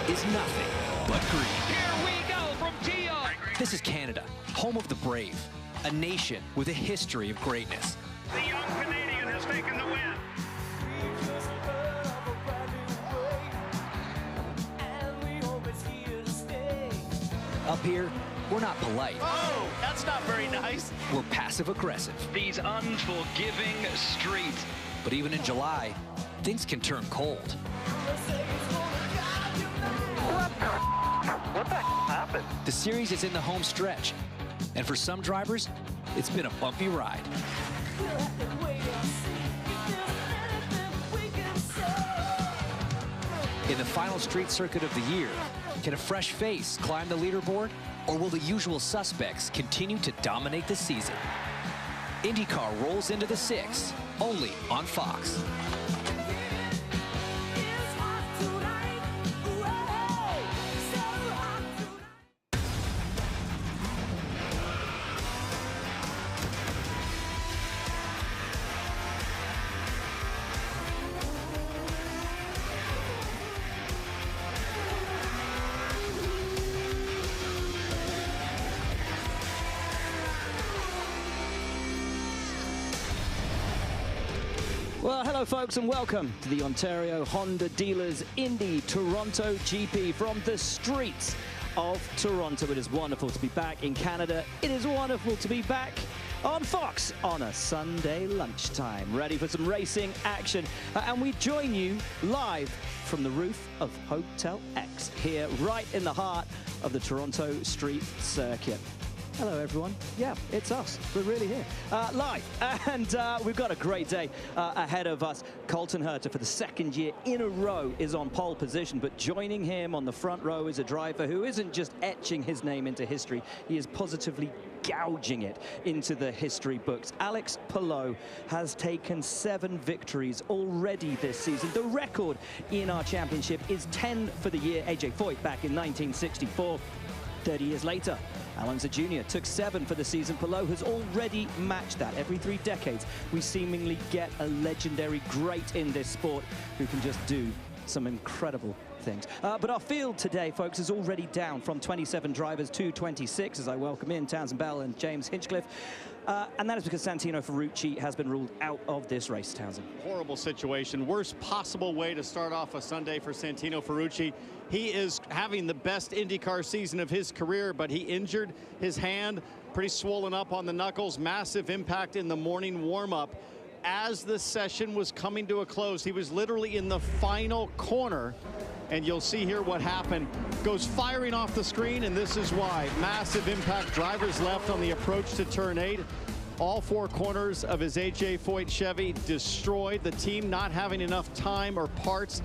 is nothing but green. Here we go from Tio. This is Canada, home of the brave, a nation with a history of greatness. The young Canadian has taken the win. Up here, we're not polite. Oh, that's not very nice. We're passive-aggressive. These unforgiving streets. But even in July, things can turn cold. What the happened? The series is in the home stretch, and for some drivers, it's been a bumpy ride. In the final street circuit of the year, can a fresh face climb the leaderboard, or will the usual suspects continue to dominate the season? INDYCAR rolls into the 6, only on Fox. Well, hello folks and welcome to the Ontario Honda Dealers Indy Toronto GP from the streets of Toronto. It is wonderful to be back in Canada. It is wonderful to be back on Fox on a Sunday lunchtime, ready for some racing action. And we join you live from the roof of Hotel X here right in the heart of the Toronto Street Circuit. Hello, everyone. Yeah, it's us. We're really here, live. And we've got a great day ahead of us. Colton Herta, for the second year in a row, is on pole position. But joining him on the front row is a driver who isn't just etching his name into history. He is positively gouging it into the history books. Alex Palou has taken 7 victories already this season. The record in our championship is 10 for the year. AJ Foyt back in 1964. 30 years later, Alonso Jr. took 7 for the season. Palou has already matched that. Every 3 decades, we seemingly get a legendary great in this sport who can just do some incredible things. But our field today, folks, is already down from 27 drivers to 26 as I welcome in Townsend Bell and James Hinchcliffe. And that is because Santino Ferrucci has been ruled out of this race, Townsend. Horrible situation. Worst possible way to start off a Sunday for Santino Ferrucci. He is having the best IndyCar season of his career, but he injured his hand, pretty swollen up on the knuckles, massive impact in the morning warm-up. As the session was coming to a close, he was literally in the final corner, and you'll see here what happened. Goes firing off the screen, and this is why. Massive impact, drivers left on the approach to turn 8. All 4 corners of his AJ Foyt Chevy destroyed. The team not having enough time or parts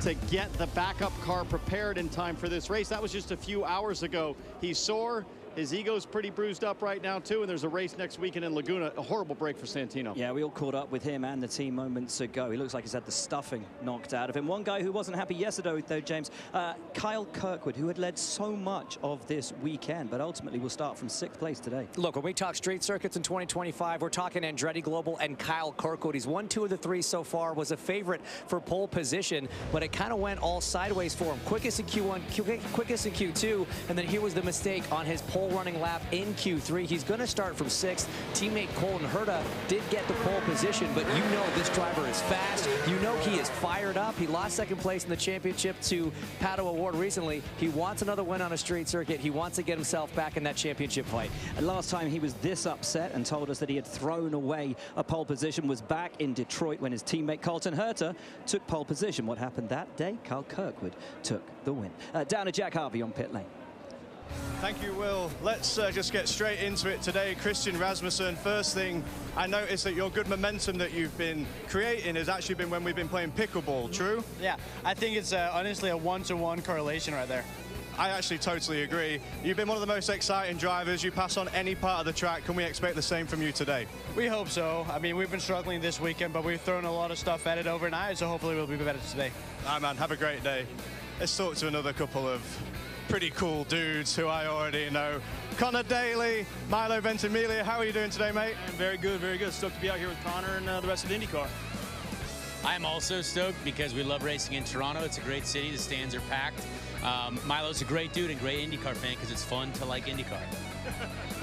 to get the backup car prepared in time for this race. That was just a few hours ago. He's sore. His ego's pretty bruised up right now, too, and there's a race next weekend in Laguna. A horrible break for Santino. Yeah, we all caught up with him and the team moments ago. He looks like he's had the stuffing knocked out of him. One guy who wasn't happy yesterday, though, James, Kyle Kirkwood, who had led so much of this weekend, but ultimately will start from 6th place today. Look, when we talk street circuits in 2025, we're talking Andretti Global and Kyle Kirkwood. He's won 2 of the 3 so far, was a favorite for pole position, but it kind of went all sideways for him. Quickest in Q1, quickest in Q2, and then here was the mistake on his pole running lap in Q3. He's going to start from 6th. Teammate Colton Herta did get the pole position, but you know this driver is fast. You know he is fired up. He lost 2nd place in the championship to Pato O'Ward recently. He wants another win on a street circuit. He wants to get himself back in that championship fight. And last time he was this upset and told us that he had thrown away a pole position was back in Detroit when his teammate Colton Herta took pole position. What happened that day? Kyle Kirkwood took the win. Down to Jack Harvey on pit lane. Thank you, Will. Let's just get straight into it today. Christian Rasmussen, first thing, I noticed that your good momentum that you've been creating has actually been when we've been playing pickleball, true? Yeah, I think it's honestly a one-to-one correlation right there. I actually totally agree. You've been one of the most exciting drivers. You pass on any part of the track. Can we expect the same from you today? We hope so. I mean, we've been struggling this weekend, but we've thrown a lot of stuff at it overnight, so hopefully we'll be better today. All right, man, have a great day. Let's talk to another couple of pretty cool dudes who I already know. Connor Daly, Milo Ventimiglia, how are you doing today, mate? I'm very good, very good. Stoked to be out here with Connor and the rest of IndyCar. I'm also stoked because we love racing in Toronto. It's a great city. The stands are packed. Milo's a great dude and great IndyCar fan because it's fun to like IndyCar.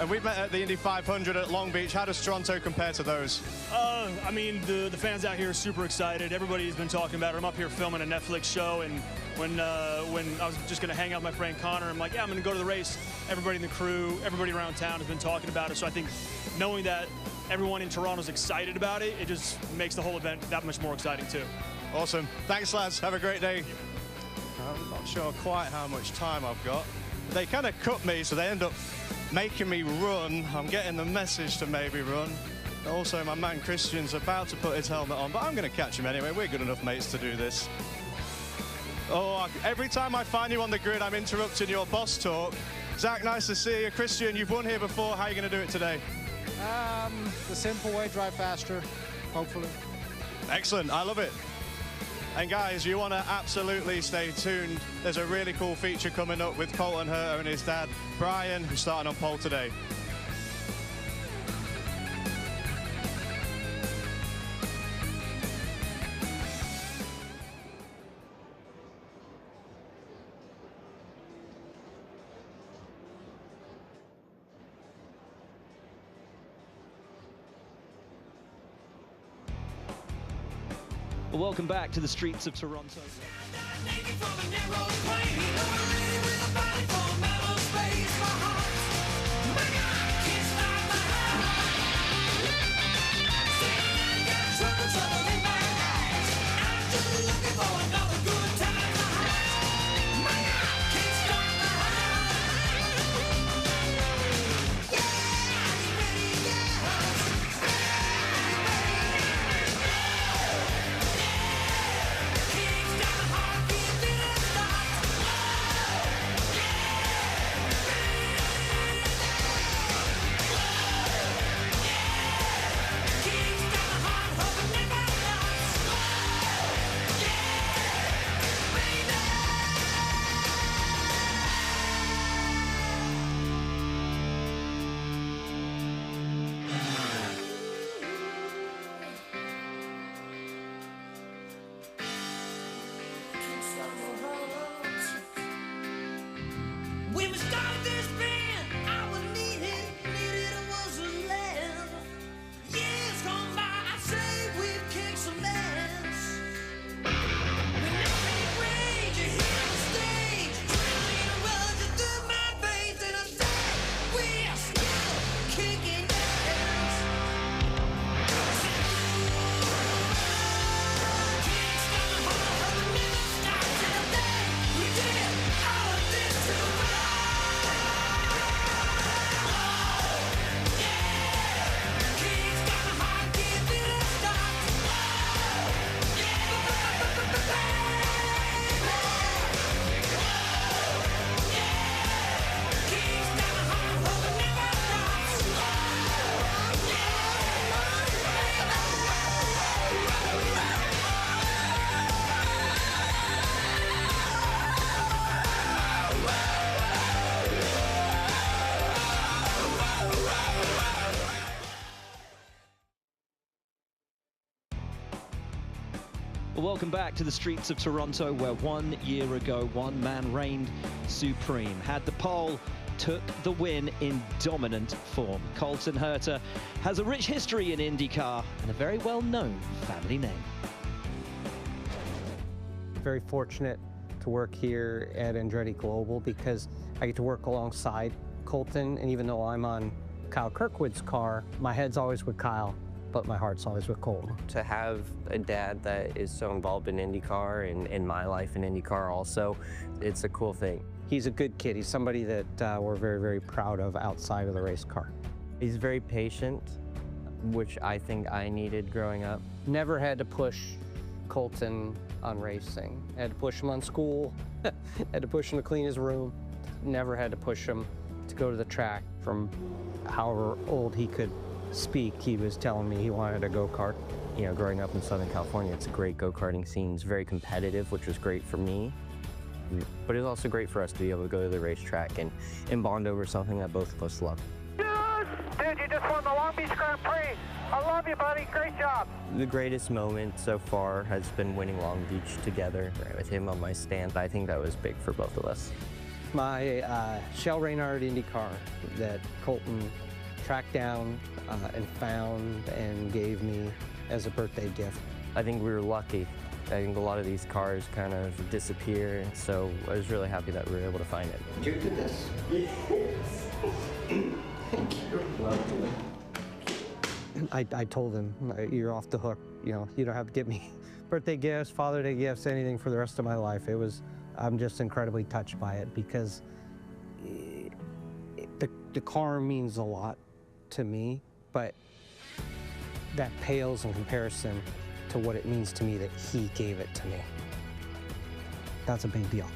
And we met at the Indy 500 at Long Beach. How does Toronto compare to those? I mean, the fans out here are super excited. Everybody's been talking about it. I'm up here filming a Netflix show, and when I was just going to hang out with my friend Connor, I'm like, yeah, I'm going to go to the race. Everybody in the crew, everybody around town has been talking about it. So I think knowing that everyone in Toronto is excited about it, it just makes the whole event that much more exciting too. Awesome. Thanks, lads. Have a great day. I'm not sure quite how much time I've got. They kind of cut me, so they end up making me run. I'm getting the message to maybe run. Also, my man Christian's about to put his helmet on, but I'm going to catch him anyway. We're good enough mates to do this. Oh, every time I find you on the grid, I'm interrupting your boss talk. Zach, nice to see you. Christian, you've won here before. How are you going to do it today? The simple way, drive faster, hopefully. Excellent. I love it. And guys, you want to absolutely stay tuned. There's a really cool feature coming up with Colton Herta and his dad, Brian, who's starting on pole today. Welcome back to the streets of Toronto. Welcome back to the streets of Toronto, where 1 year ago, one man reigned supreme, had the pole, took the win in dominant form. Colton Herta has a rich history in IndyCar and a very well-known family name. Very fortunate to work here at Andretti Global because I get to work alongside Colton, and even though I'm on Kyle Kirkwood's car, my head's always with Kyle, but my heart's always with Colton. To have a dad that is so involved in IndyCar and in my life in IndyCar also, it's a cool thing. He's a good kid. He's somebody that we're very, very proud of outside of the race car. He's very patient, which I think I needed growing up. Never had to push Colton on racing. Had to push him on school, had to push him to clean his room. Never had to push him to go to the track. From however old he could speak, he was telling me he wanted a go-kart. You know, growing up in Southern California, it's a great go-karting scene. It's very competitive, which was great for me. But it's also great for us to be able to go to the racetrack and bond over something that both of us love. Dude, you just won the Long Beach Grand Prix. I love you, buddy. Great job. The greatest moment so far has been winning Long Beach together, right, with him on my stand. I think that was big for both of us. My Shell Reynard INDYCAR that Colton tracked down and found and gave me as a birthday gift. I think we were lucky. I think a lot of these cars kind of disappear, and so I was really happy that we were able to find it. You did this. Yes. Thank you. I told him, you're off the hook. You know, you don't have to get me birthday gifts, Father's Day gifts, anything for the rest of my life. I'm just incredibly touched by it because the car means a lot to me, but that pales in comparison to what it means to me that he gave it to me. That's a big deal.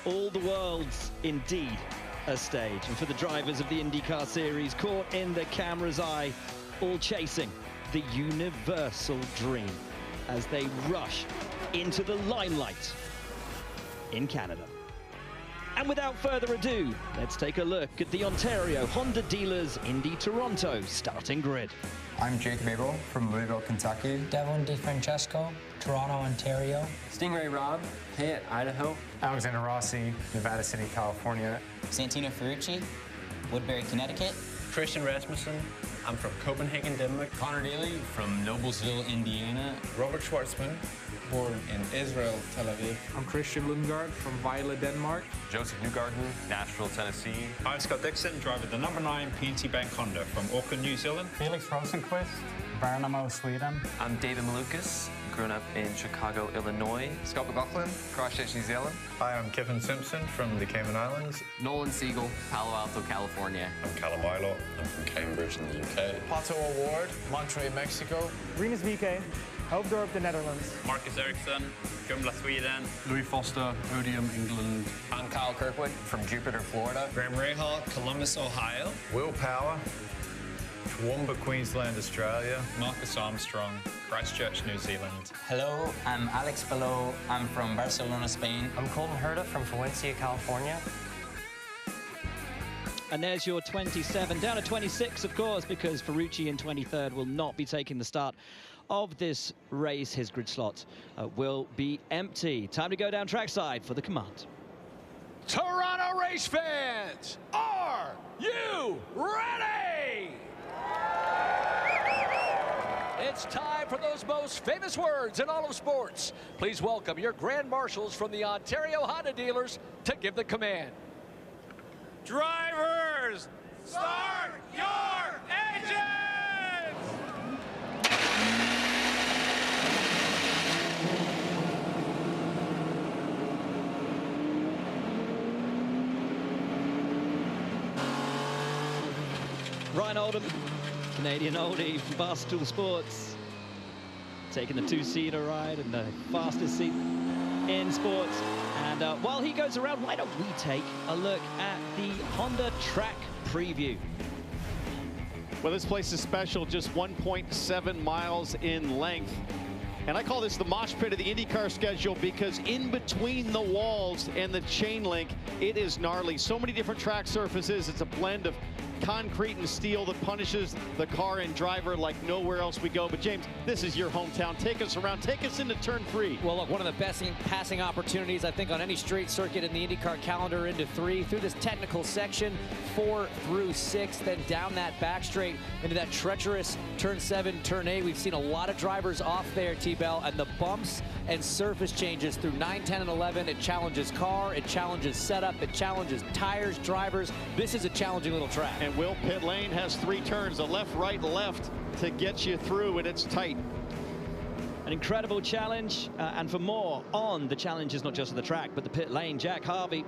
All the world's indeed a stage, and for the drivers of the IndyCar series, caught in the camera's eye, all chasing the universal dream as they rush into the limelight in Canada. And without further ado, let's take a look at the Ontario Honda dealers Indy Toronto starting grid. I'm Jake Mabel from Louisville, Kentucky. Devlin DiFrancesco, Toronto, Ontario. Stingray Rob, Payette, Idaho. Alexander Rossi, Nevada City, California. Santino Ferrucci, Woodbury, Connecticut. Christian Rasmussen, I'm from Copenhagen, Denmark. Connor Daly from Noblesville, Indiana. Robert Schwartzman, born in Israel, Tel Aviv. I'm Christian Lundgaard from Vejle, Denmark. Joseph Newgarden, Nashville, Tennessee. I'm Scott Dixon, driver the number 9 PNC Bank Honda from Auckland, New Zealand. Felix Rosenqvist, Värnamo, Sweden. I'm David Malukas, grown up in Chicago, Illinois. Scott McLaughlin, Christchurch, New Zealand. Hi, I'm Kevin Simpson from the Cayman Islands. Nolan Siegel, Palo Alto, California. I'm Callum Milo, I'm from Cambridge in the UK. Pato Award, Monterrey, Mexico. Rinus VK, Hoofddorp, the Netherlands. Marcus Ericsson, Kumla, Sweden. Louis Foster, Odium, England. I'm Kyle Kirkwood from Jupiter, Florida. Graham Rahal, Columbus, Ohio. Will Power, Toowoomba, Queensland, Australia. Marcus Armstrong, Christchurch, New Zealand. Hello, I'm Alex Bello. I'm from Barcelona, Spain. I'm Colton Herta from Valencia, California. And there's your 27, down to 26, of course, because Ferrucci in 23rd will not be taking the start of this race. His grid slot will be empty. Time to go down trackside for the command. Toronto race fans, are you ready? It's time for those most famous words in all of sports. Please welcome your grand marshals from the Ontario Honda dealers to give the command. Drivers, start your engines! Ryan Oldham, Canadian oldie from Barstool Sports, taking the two-seater ride and the fastest seat in sports. And while he goes around, why don't we take a look at the Honda track preview? Well, this place is special, just 1.7 miles in length. And I call this the mosh pit of the IndyCar schedule because in between the walls and the chain link, it is gnarly. So many different track surfaces. It's a blend of concrete and steel that punishes the car and driver like nowhere else we go. But James, this is your hometown. Take us around. Take us into turn 3. Well, look, one of the best passing opportunities, I think, on any straight circuit in the IndyCar calendar into 3, through this technical section, 4 through 6, then down that back straight into that treacherous turn 7, turn 8. We've seen a lot of drivers off there, T-Bell, and the bumps and surface changes through 9, 10, and 11. It challenges car, it challenges setup, it challenges tires, drivers. This is a challenging little track. And Will, pit lane has 3 turns, a left, right, left to get you through, and it's tight. An incredible challenge, and for more on the challenges, not just of the track, but the pit lane, Jack Harvey.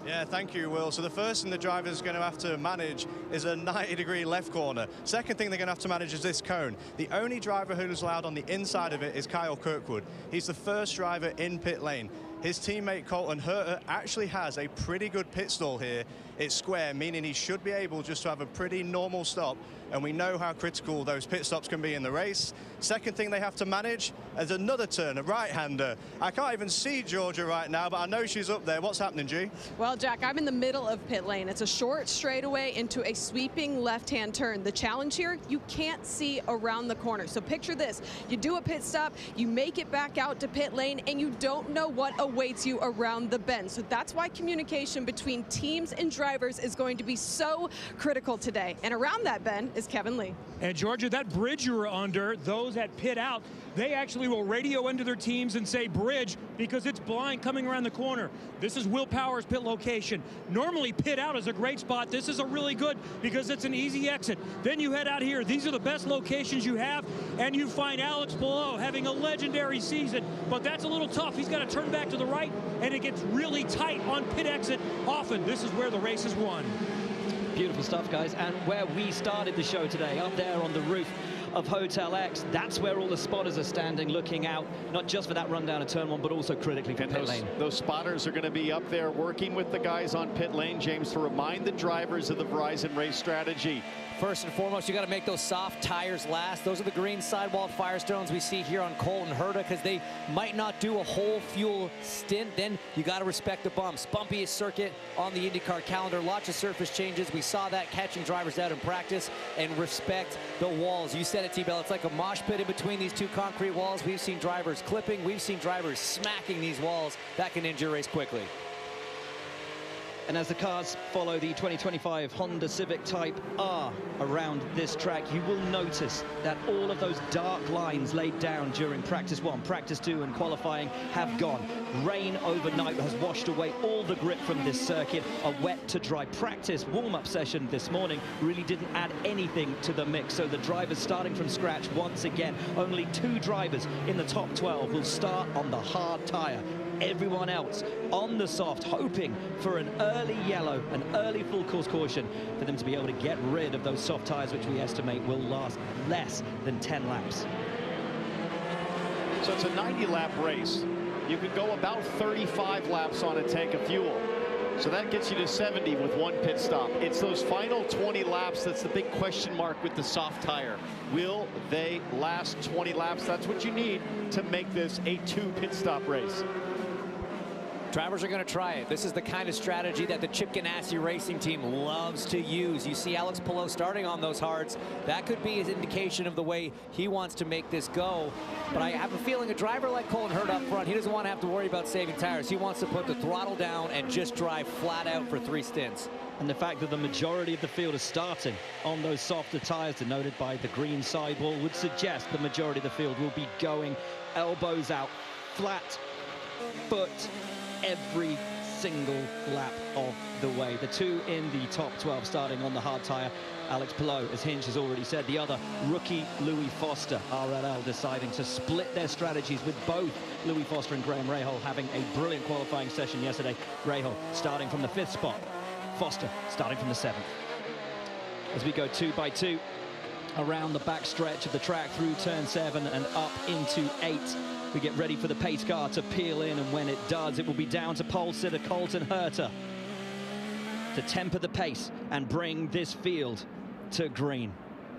Yeah, thank you, Will. So the first thing the driver's going to have to manage is a 90-degree left corner. Second thing they're going to have to manage is this cone. The only driver who's allowed on the inside of it is Kyle Kirkwood. He's the first driver in pit lane. His teammate Colton Herta actually has a pretty good pit stall here. It's square, meaning he should be able just to have a pretty normal stop, and we know how critical those pit stops can be in the race. Second thing they have to manage is another turn, a right-hander. I can't even see Georgia right now, but I know she's up there. What's happening, G? Well, Jack, I'm in the middle of pit lane. It's a short straightaway into a sweeping left-hand turn. The challenge here, you can't see around the corner. So picture this. You do a pit stop, you make it back out to pit lane, and you don't know what awaits you around the bend. So that's why communication between teams and drivers is going to be so critical today. And around that bend is Kevin Lee. And Georgia, that bridge you were under, those that pit out, they actually will radio into their teams and say bridge because it's blind coming around the corner. This is Will Power's pit location. Normally pit out is a great spot. This is a really good because it's an easy exit. Then you head out here. These are the best locations you have, and you find Alex below having a legendary season, but that's a little tough. He's got to turn back to the right, and it gets really tight on pit exit often. This is where the race is won. Beautiful stuff, guys. And where we started the show today, up there on the roof of Hotel X, that's where all the spotters are standing, looking out, not just for that run down of turn 1, but also critically for pit lane. Those spotters are going to be up there working with the guys on pit lane, James, to remind the drivers of the Verizon race strategy. First and foremost, you got to make those soft tires last. Those are the green sidewall Firestones we see here on Colton Herta because they might not do a whole fuel stint. Then you got to respect the bumps. Bumpiest circuit on the IndyCar calendar. Lots of surface changes. We saw that catching drivers out in practice, and respect the walls. You said it, T-Bell. It's like a mosh pit in between these 2 concrete walls. We've seen drivers clipping. We've seen drivers smacking these walls. That can injure a race quickly. And as the cars follow the 2025 Honda Civic Type R around this track, you will notice that all of those dark lines laid down during practice 1, practice 2 and qualifying have gone. Rain overnight has washed away all the grip from this circuit. A wet to dry practice warm-up session this morning really didn't add anything to the mix. So the drivers starting from scratch once again. Only 2 drivers in the top 12 will start on the hard tire. Everyone else on the soft, hoping for an early yellow, an early full course caution for them to be able to get rid of those soft tires, which we estimate will last less than 10 laps. So it's a 90-lap race. You can go about 35 laps on a tank of fuel. So that gets you to 70 with 1 pit stop. It's those final 20 laps that's the big question mark with the soft tire. Will they last 20 laps? That's what you need to make this a 2 pit stop race. Drivers are going to try it. This is the kind of strategy that the Chip Ganassi racing team loves to use. You see Alex Palou starting on those hards. That could be his indication of the way he wants to make this go. But I have a feeling a driver like Colton Herta up front, he doesn't want to have to worry about saving tires. He wants to put the throttle down and just drive flat out for 3 stints. And the fact that the majority of the field is starting on those softer tires, denoted by the green sidewall, would suggest the majority of the field will be going elbows out, flat foot, every single lap of the way. The 2 in the top 12 starting on the hard tire. Alex Palou, as Hinch has already said. The other rookie, Louis Foster, RLL, deciding to split their strategies, with both Louis Foster and Graham Rahal having a brilliant qualifying session yesterday. Rahal starting from the 5th spot, Foster starting from the 7th. As we go 2 by 2 around the back stretch of the track through turn 7 and up into 8. We get ready for the pace car to peel in, and when it does, it will be down to pole sitter Colton Herta to temper the pace and bring this field to green.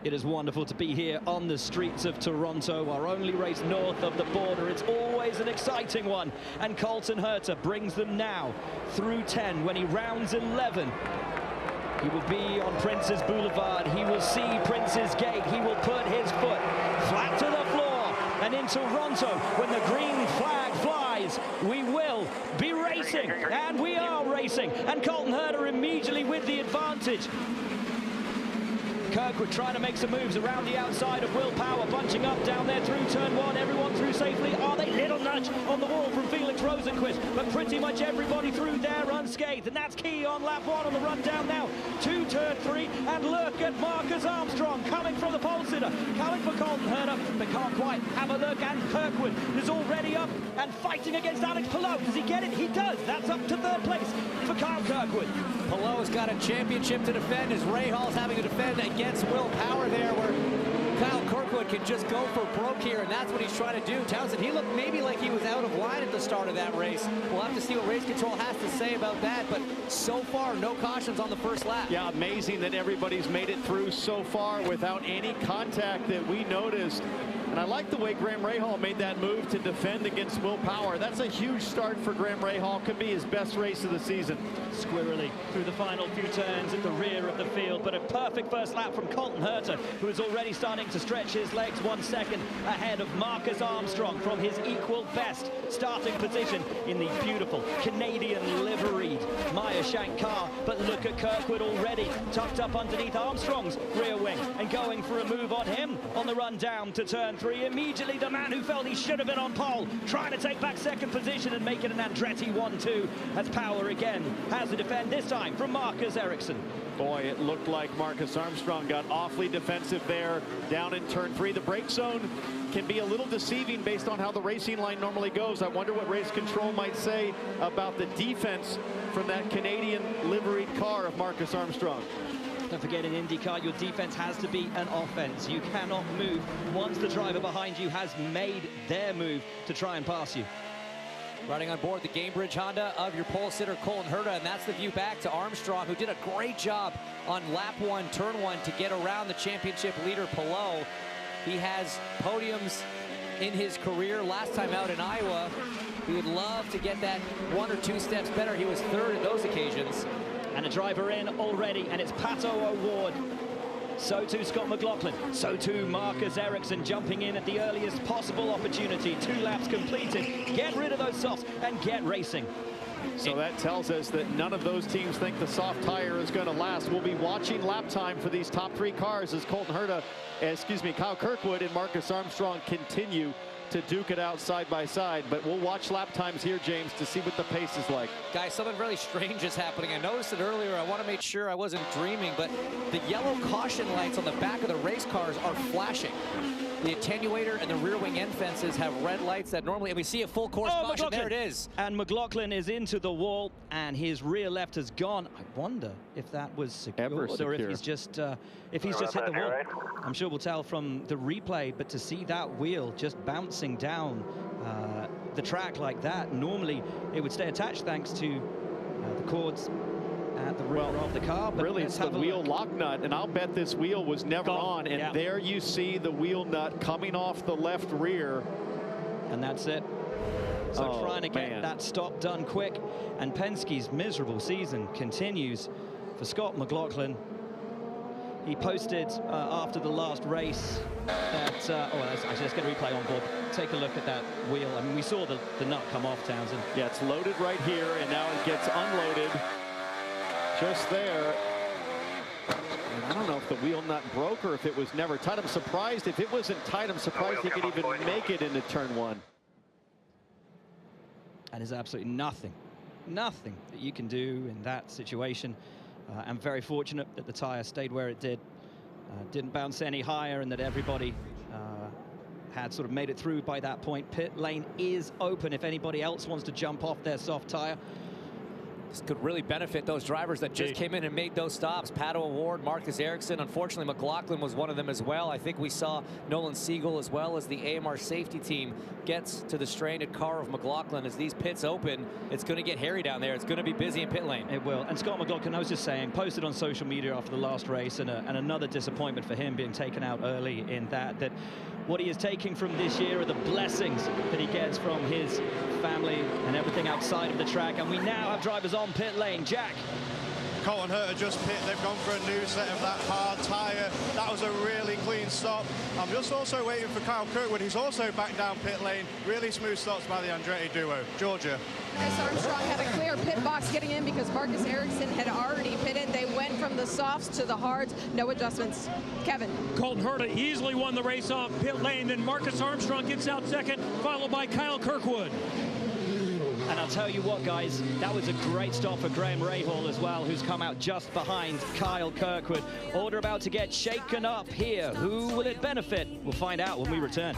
It is wonderful to be here on the streets of Toronto, our only race north of the border. It's always an exciting one, and Colton Herta brings them now through 10. When he rounds 11, he will be on Prince's Boulevard. He will see Prince's Gate. He will put his foot flat to the floor. And in Toronto, when the green flag flies, we will be racing. And we are racing. And Colton Herta immediately with the advantage. Kirkwood trying to make some moves around the outside of Will Power, bunching up down there through turn 1. Everyone through safely. Are they? Little nudge on the wall from Felix Rosenquist, but pretty much everybody through there unscathed, and that's key on lap 1 on the run down now to turn 3. And look at Marcus Armstrong coming from the pole sitter, coming for Colton Herta, but can't quite have a look. And Kirkwood is already up and fighting against Alex Palou. Does he get it? He does. That's up to 3rd place for Kyle Kirkwood. Palou's got a championship to defend, as Rahal's having to defend against Will Power there, where Kyle Kirkwood can just go for broke here, and that's what he's trying to do. Townsend, he looked maybe like he was out of line at the start of that race. We'll have to see what race control has to say about that, but so far, no cautions on the first lap. Yeah, amazing that everybody's made it through so far without any contact that we noticed. And I like the way Graham Rahal made that move to defend against Will Power. That's a huge start for Graham Rahal. Could be his best race of the season. Squirrely through the final few turns at the rear of the field, but a perfect first lap from Colton Herta, who is already starting to stretch his legs 1 second ahead of Marcus Armstrong from his equal best starting position in the beautiful Canadian liveried Meyer Shank car. But look at Kirkwood already tucked up underneath Armstrong's rear wing and going for a move on him on the run down to turn 3. Immediately the man who felt he should have been on pole, trying to take back 2nd position and make it an Andretti 1-2, as Power again has to defend, this time from Marcus Ericsson. Boy, it looked like Marcus Armstrong got awfully defensive there down in turn 3. The brake zone can be a little deceiving based on how the racing line normally goes. I wonder what race control might say about the defense from that Canadian liveried car of Marcus Armstrong. Don't forget, in IndyCar, your defense has to be an offense. You cannot move once the driver behind you has made their move to try and pass you. Riding on board the Gamebridge Honda of your pole sitter Colton Herta, and that's the view back to Armstrong, who did a great job on lap 1, turn 1 to get around the championship leader Palou. He has podiums in his career. Last time out in Iowa, he would love to get that 1 or 2 steps better. He was 3rd at those occasions. And a driver in already, and it's Pato O'Ward. So too Scott McLaughlin. So too Marcus Ericsson, jumping in at the earliest possible opportunity. 2 laps completed. Get rid of those softs and get racing. So that tells us that none of those teams think the soft tire is going to last. We'll be watching lap time for these top 3 cars as Colton Herta, Kyle Kirkwood and Marcus Armstrong continue to duke it out side by side. But we'll watch lap times here, James, to see what the pace is like. Guys, something really strange is happening. I noticed it earlier. I want to make sure I wasn't dreaming, but the yellow caution lights on the back of the race cars are flashing. The attenuator and the rear wing end fences have red lights that normally, and we see a full course caution. There it is. And McLaughlin is into the wall, and his rear left has gone. I wonder if that was secured or if he's just hit the wall. I'm sure we'll tell from the replay, but to see that wheel just bouncing down the track like that, normally it would stay attached thanks to the cords at the rear of the car. But really, it's the wheel lock nut, and I'll bet this wheel was never on. And there you see the wheel nut coming off the left rear. And that's it. So trying to get that stop done quick. And Penske's miserable season continues for Scott McLaughlin. He posted after the last race that, let's get a replay on board. Take a look at that wheel. I mean, we saw the nut come off, Townsend. Yeah, it's loaded right here, and now it gets unloaded just there. And I don't know if the wheel nut broke or if it was never tight. I'm surprised if it wasn't tight. I'm surprised he could even make it into turn 1. And there's absolutely nothing that you can do in that situation. I'm very fortunate that the tire stayed where it did, didn't bounce any higher, and that everybody had sort of made it through by that point. Pit lane is open if anybody else wants to jump off their soft tire. This could really benefit those drivers that just came in and made those stops. Pato O'Ward, Marcus Ericsson. Unfortunately, McLaughlin was one of them as well. I think we saw Nolan Siegel as well as the AMR safety team gets to the stranded car of McLaughlin. As these pits open, it's going to get hairy down there. It's going to be busy in pit lane. It will. And Scott McLaughlin, I was just saying, posted on social media after the last race, and another disappointment for him being taken out early in that what he is taking from this year are the blessings that he gets from his family and everything outside of the track. And we now have drivers on pit lane. Jack. Colton Herta just pit. They've gone for a new set of that hard tyre. That was a really clean stop. I'm just also waiting for Kyle Kirkwood. He's also back down pit lane. Really smooth stops by the Andretti duo. Georgia. Marcus Armstrong had a clear pit box getting in because Marcus Ericsson had already pitted. They went from the softs to the hards. No adjustments. Kevin. Colton Herta easily won the race off pit lane. Then Marcus Armstrong gets out second, followed by Kyle Kirkwood. And I'll tell you what, guys, that was a great stop for Graham Rahal as well, who's come out just behind Kyle Kirkwood. Order about to get shaken up here. Who will it benefit? We'll find out when we return.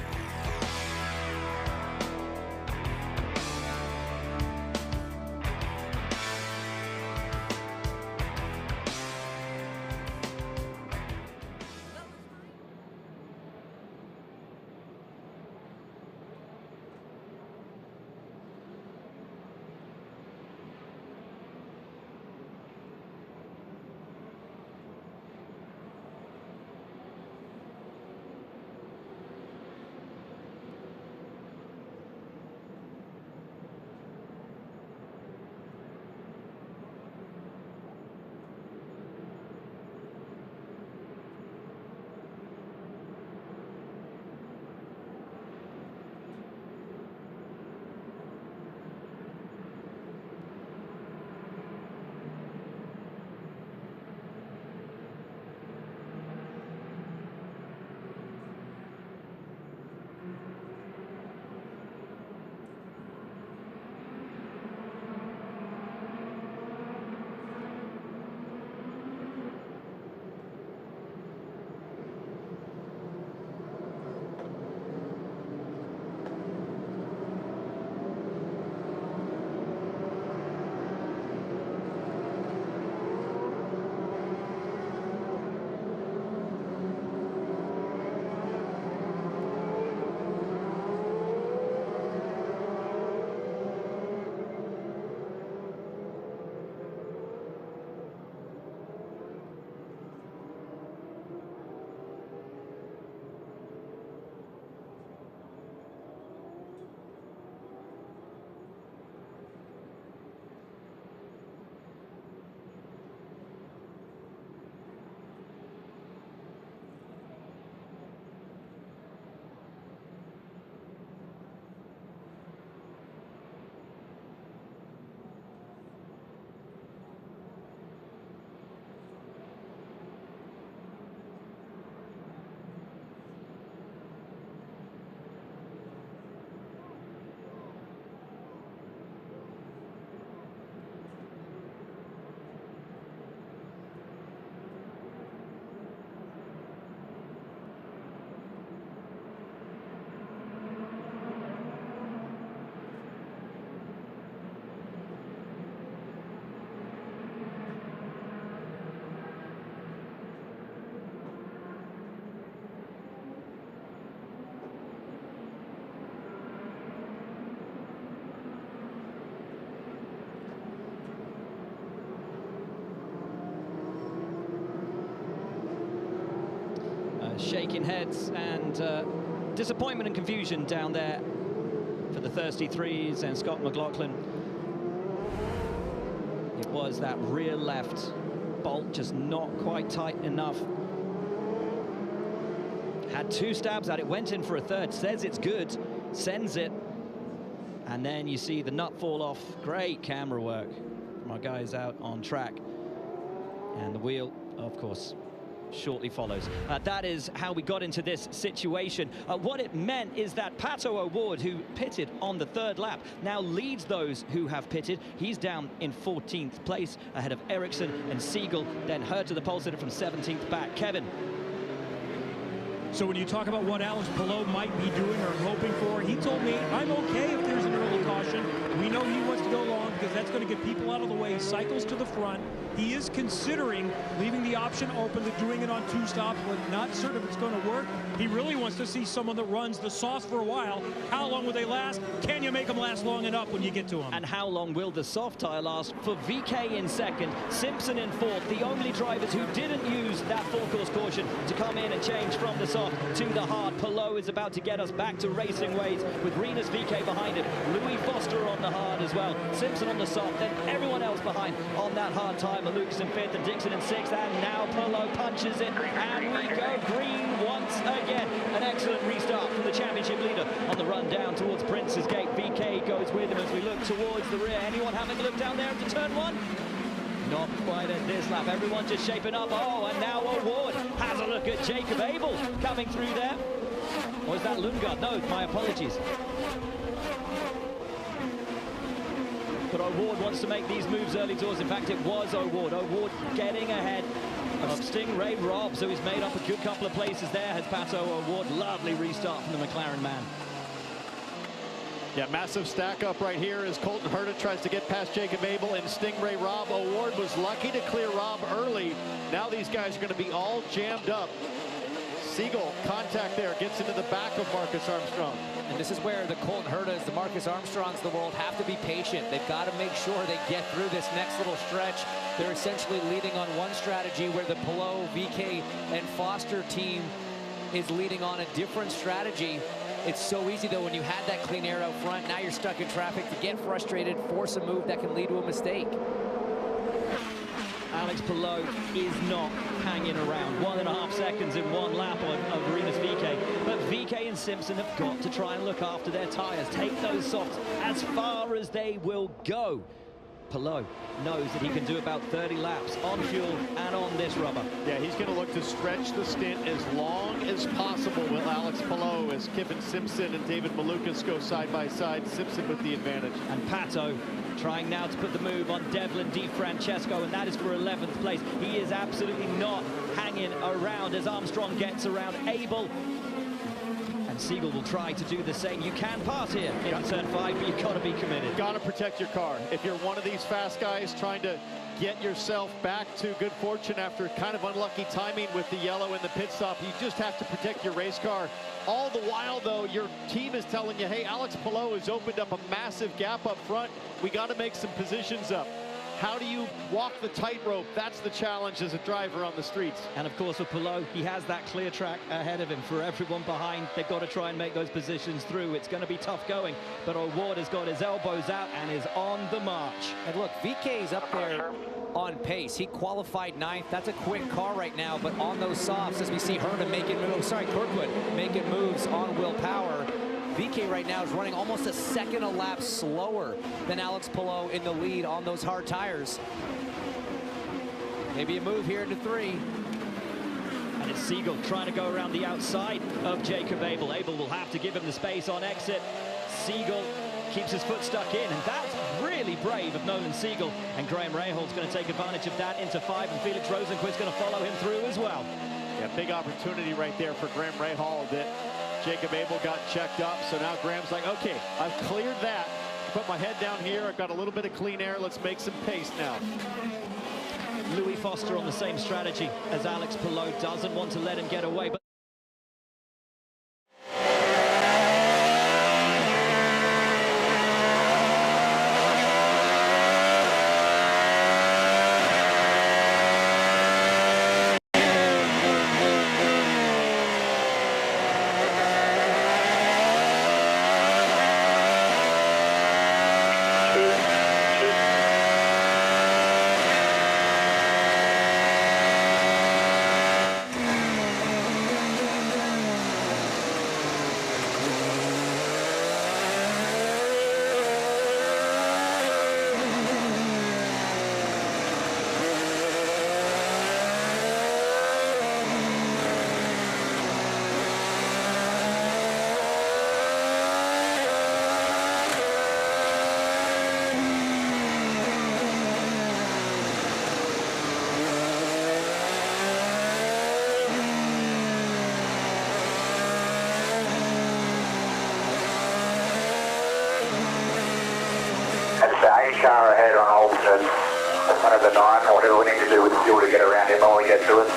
shaking heads and disappointment and confusion down there for the thirsty threes and Scott McLaughlin. It was that rear left bolt just not quite tight enough. Had 2 stabs at it, went in for a third, says it's good, sends it, and then you see the nut fall off. Great camera work from our guys out on track. And the wheel, of course, shortly follows. That is how we got into this situation. What it meant is that Pato O'Ward, who pitted on the 3rd lap, now leads those who have pitted. He's down in 14th place ahead of Ericsson and Siegel, then Herta the pole sitter from 17th back. Kevin. So when you talk about what Alex Palou might be doing or hoping for, he told me, I'm okay if there's an early caution. We know he wants to go long because that's going to get people out of the way. He cycles to the front. He is considering leaving the option open to doing it on 2 stops, but not certain if it's going to work. He really wants to see someone that runs the softs for a while. How long will they last? Can you make them last long enough when you get to them? And how long will the soft tire last? For VK in 2nd, Simpson in 4th, the only drivers who didn't use that full course caution to come in and change from the soft to the hard. Palou is about to get us back to racing ways with Renus VK behind him. Louis Foster on the hard as well. Simpson on the soft, then everyone else behind on that hard tire. Malukas in 5th and Dixon in 6th, and now Palou punches it, and we go green once again. An excellent restart from the championship leader on the run down towards Prince's Gate. VK goes with him as we look towards the rear. Anyone having a look down there into turn 1? Not quite at this lap. Everyone just shaping up. Oh, and now O'Ward has a look at Jacob Abel coming through there. Or is that Lundgaard? No, my apologies. But O'Ward wants to make these moves early towards. In fact, it was O'Ward. O'Ward getting ahead of Stingray Robb. So he's made up a good couple of places there. Has Pato O'Ward. Lovely restart from the McLaren man. Yeah, massive stack up right here as Colton Herta tries to get past Jacob Abel and Stingray Robb. O'Ward was lucky to clear Robb early. Now these guys are going to be all jammed up. Siegel, contact there, gets into the back of Marcus Armstrong. And this is where the Colton Hertas, the Marcus Armstrongs of the world have to be patient. They've got to make sure they get through this next little stretch. They're essentially leading on one strategy where the Palou, VK, and Foster team is leading on a different strategy. It's so easy, though, when you had that clean air out front. Now you're stuck in traffic to get frustrated, force a move that can lead to a mistake. Alex Palou is not hanging around. 1.5 seconds in 1 lap of Renus VK. But VK and Simpson have got to try and look after their tires. Take those softs as far as they will go. Palou knows that he can do about 30 laps on fuel and on this rubber. Yeah, he's going to look to stretch the stint as long as possible with Alex Palou as Kiffin Simpson and David Malukas go side by side. Simpson with the advantage. And Pato trying now to put the move on Devlin DiFrancesco, and that is for 11th place. He is absolutely not hanging around as Armstrong gets around Abel. And Siegel will try to do the same. You can pass here in turn 5, but you've got to be committed. Got to protect your car. If you're one of these fast guys trying to get yourself back to good fortune after kind of unlucky timing with the yellow in the pit stop, you just have to protect your race car. All the while, though, your team is telling you, hey, Alex Palou has opened up a massive gap up front. We got to make some positions up. How do you walk the tightrope? That's the challenge as a driver on the streets. And of course, with Palou, he has that clear track ahead of him. For everyone behind, they've got to try and make those positions through. It's going to be tough going, but O'Ward has got his elbows out and is on the march. And look, VK is up there on pace. He qualified 9th. That's a quick car right now, but on those softs, as we see Herta making moves, Kirkwood making moves on willpower. VK right now is running almost a second a lap slower than Alex Palou in the lead on those hard tires. Maybe a move here into 3. And it's Siegel trying to go around the outside of Jacob Abel. Abel will have to give him the space on exit. Siegel keeps his foot stuck in, and that's really brave of Nolan Siegel. And Graham Rahal's going to take advantage of that into 5, and Felix Rosenquist's going to follow him through as well. Yeah, big opportunity right there for Graham Rahal that Jacob Abel got checked up, so now Graham's like, okay, I've cleared that. Put my head down here. I've got a little bit of clean air. Let's make some pace now. Louis Foster on the same strategy as Alex Palou. Doesn't want to let him get away. But The INDYCAR ahead on alternate, in front of the 9, or whatever we need to do with fuel to get around him when we get to it.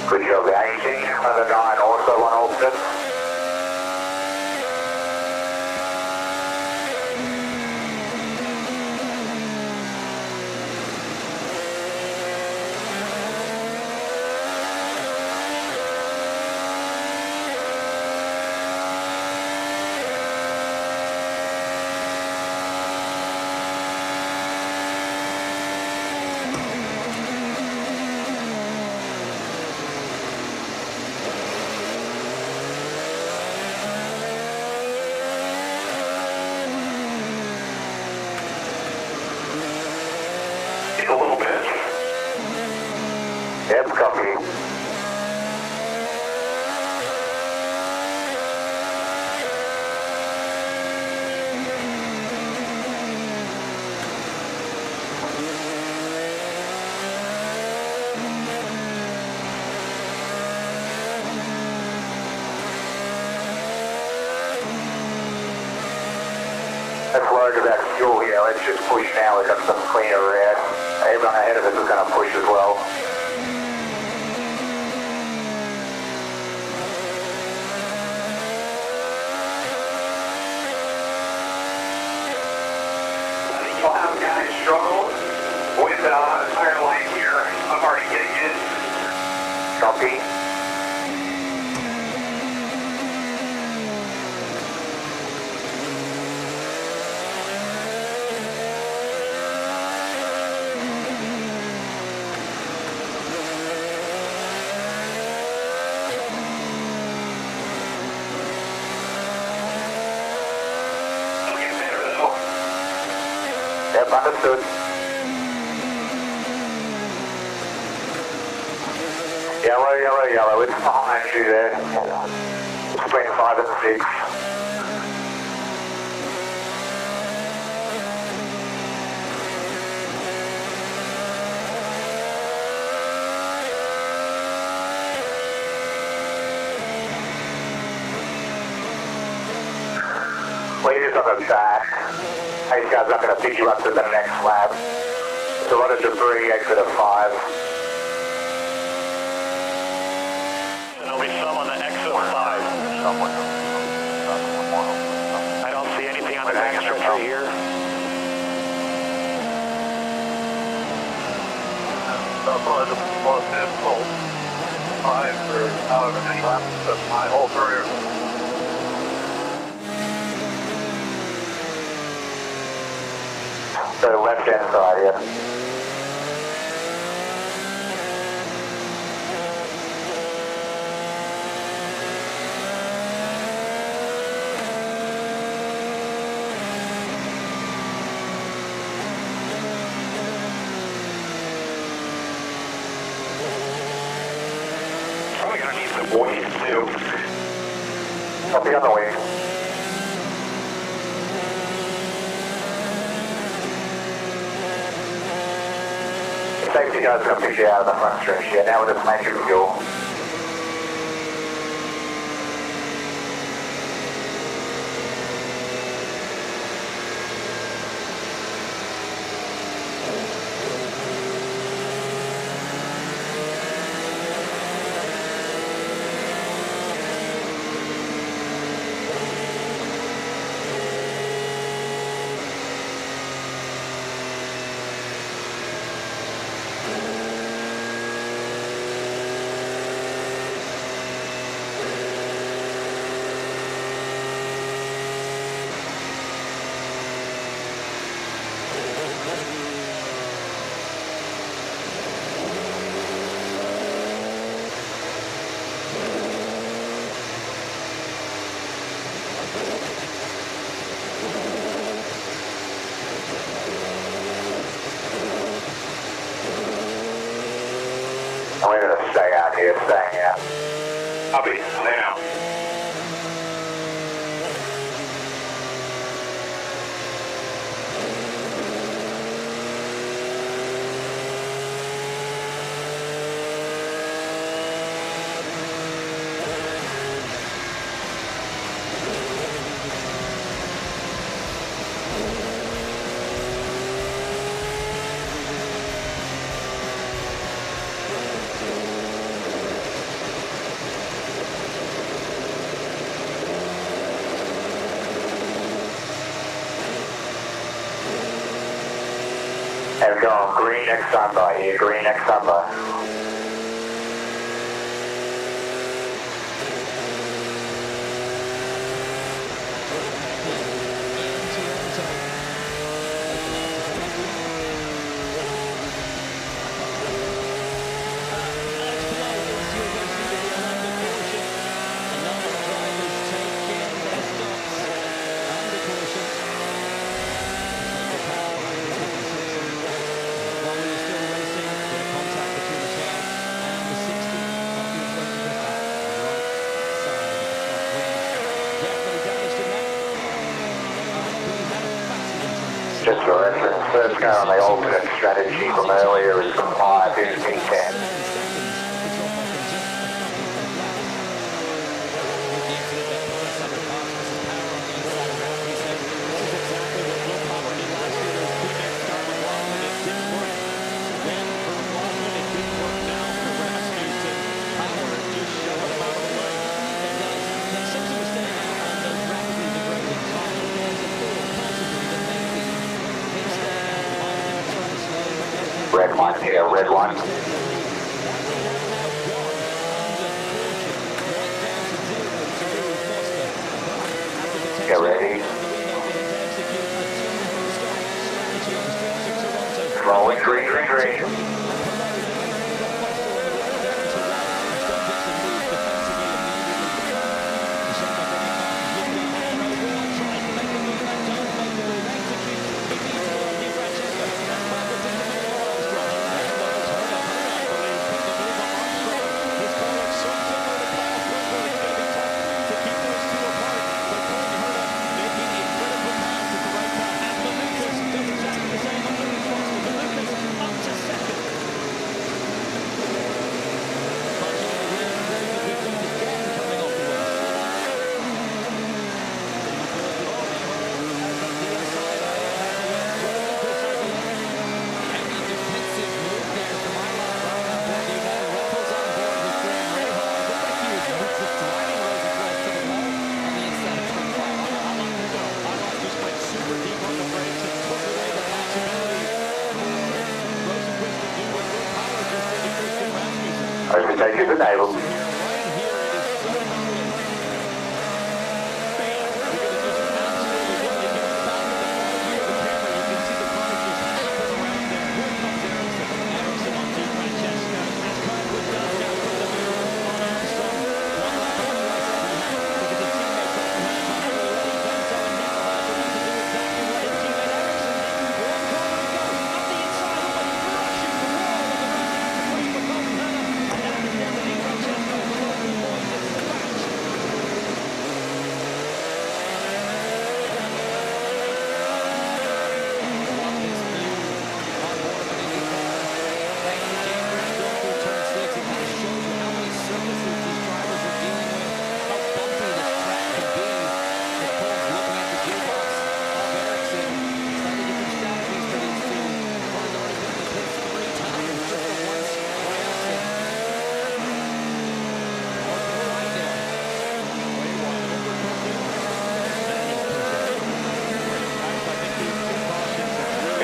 Good job, the 18, under 9, also one alternate. A little bit. Yep, copy. Let's load that fuel here. Let's just push now. We've got some cleaner air. Everyone ahead of us is going to push as well. I think you'll have guys struggle with tire line here. I'm already getting in. Copy. Yep, understood. Yellow, yellow, yellow. It's behind you there. It's between 5 and 6. Leaders on the back. These guys not going to pick you up to the next lap. There's a lot of debris, exit of 5. There'll be some on the exit of 5. I don't see anything on the extra 3 here. Full 5 for however many laps of my whole career. So the left-hand side here. Probably gonna need some weight too. Copy on the way. Safety guys are going to push you out of the front stretch here. Now we're just making fuel. area staying out. Copy, staying out. And go on green X standby here, green X standby. Just for reference, first car on the alternate strategy from earlier is compliant to P10. Red one here, red one. Get ready. Rolling green, green, green. Take it to naval.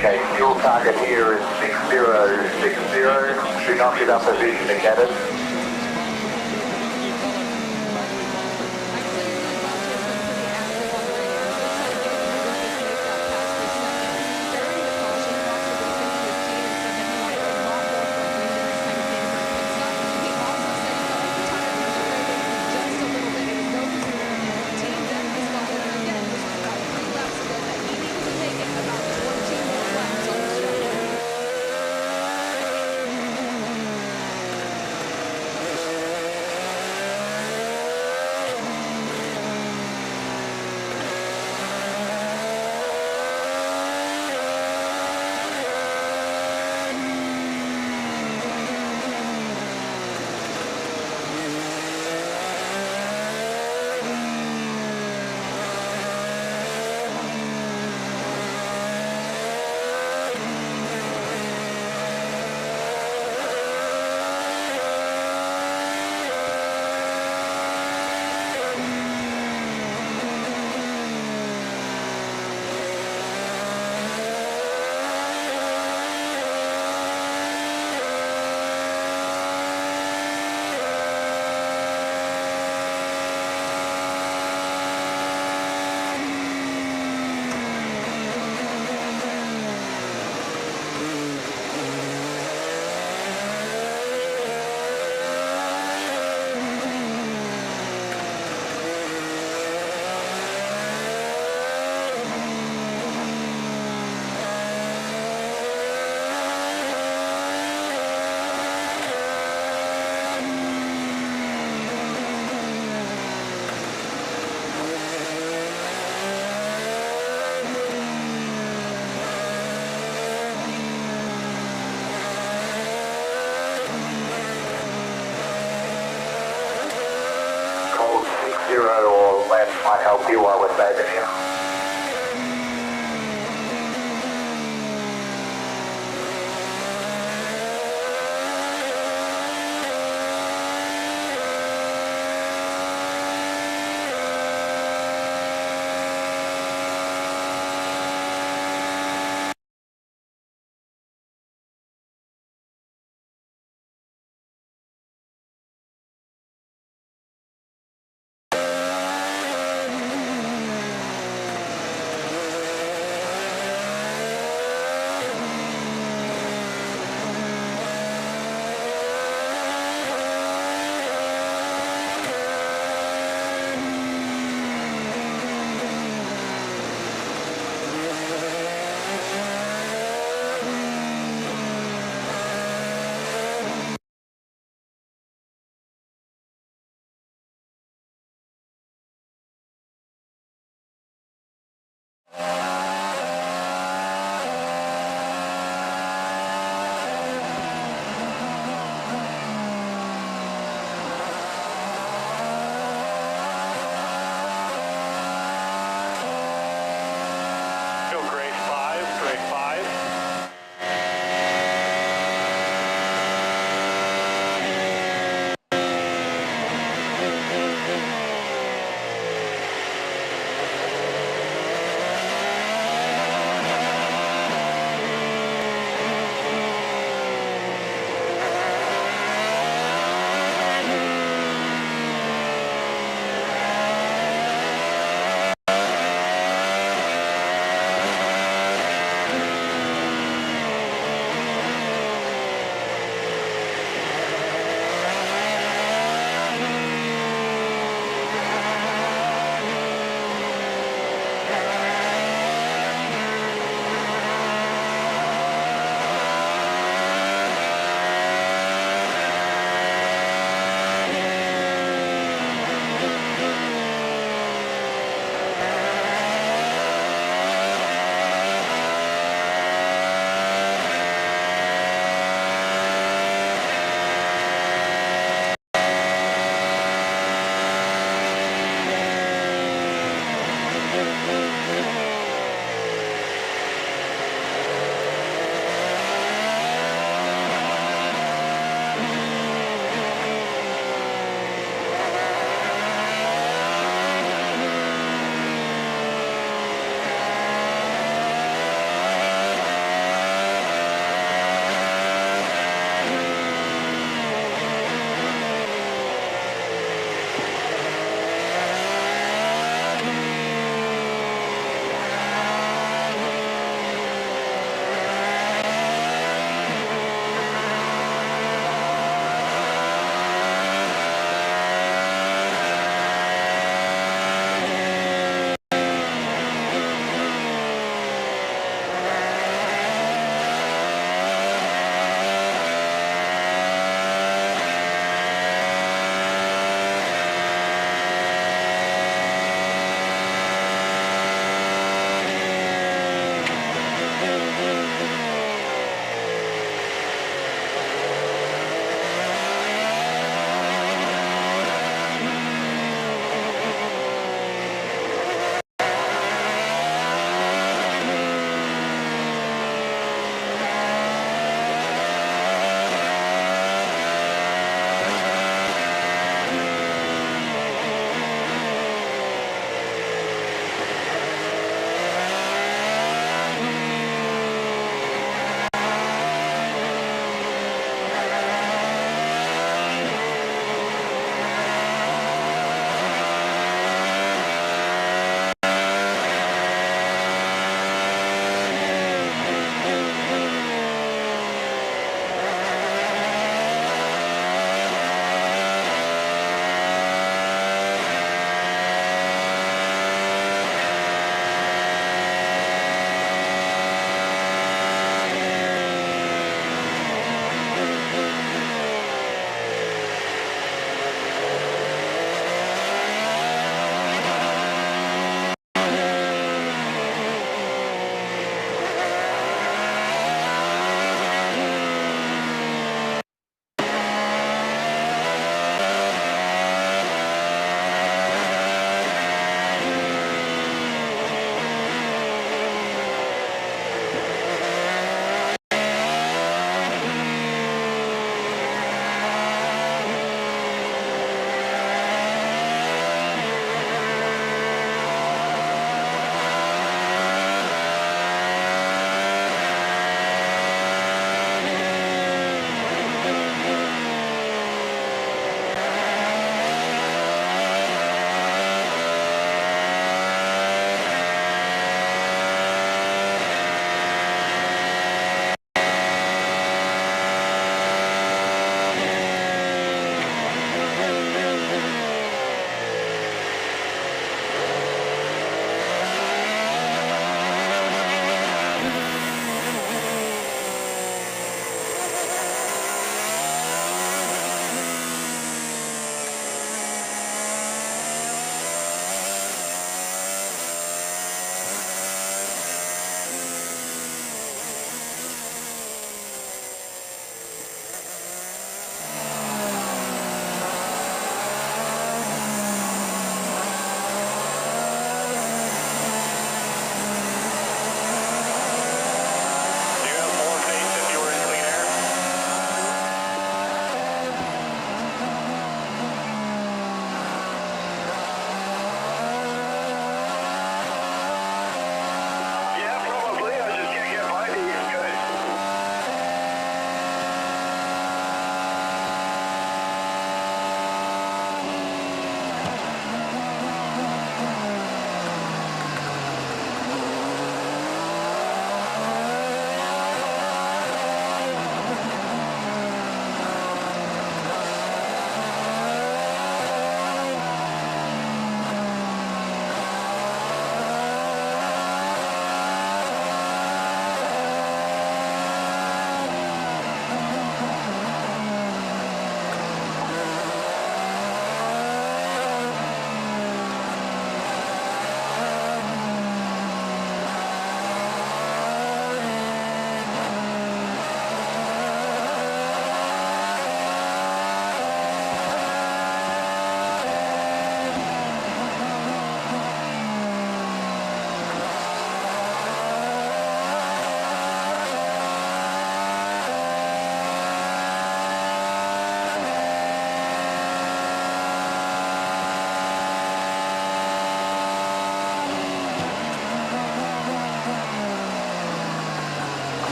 Okay, fuel target here is 6060. Do not give up position to get it. sure will lend my help you are with that video.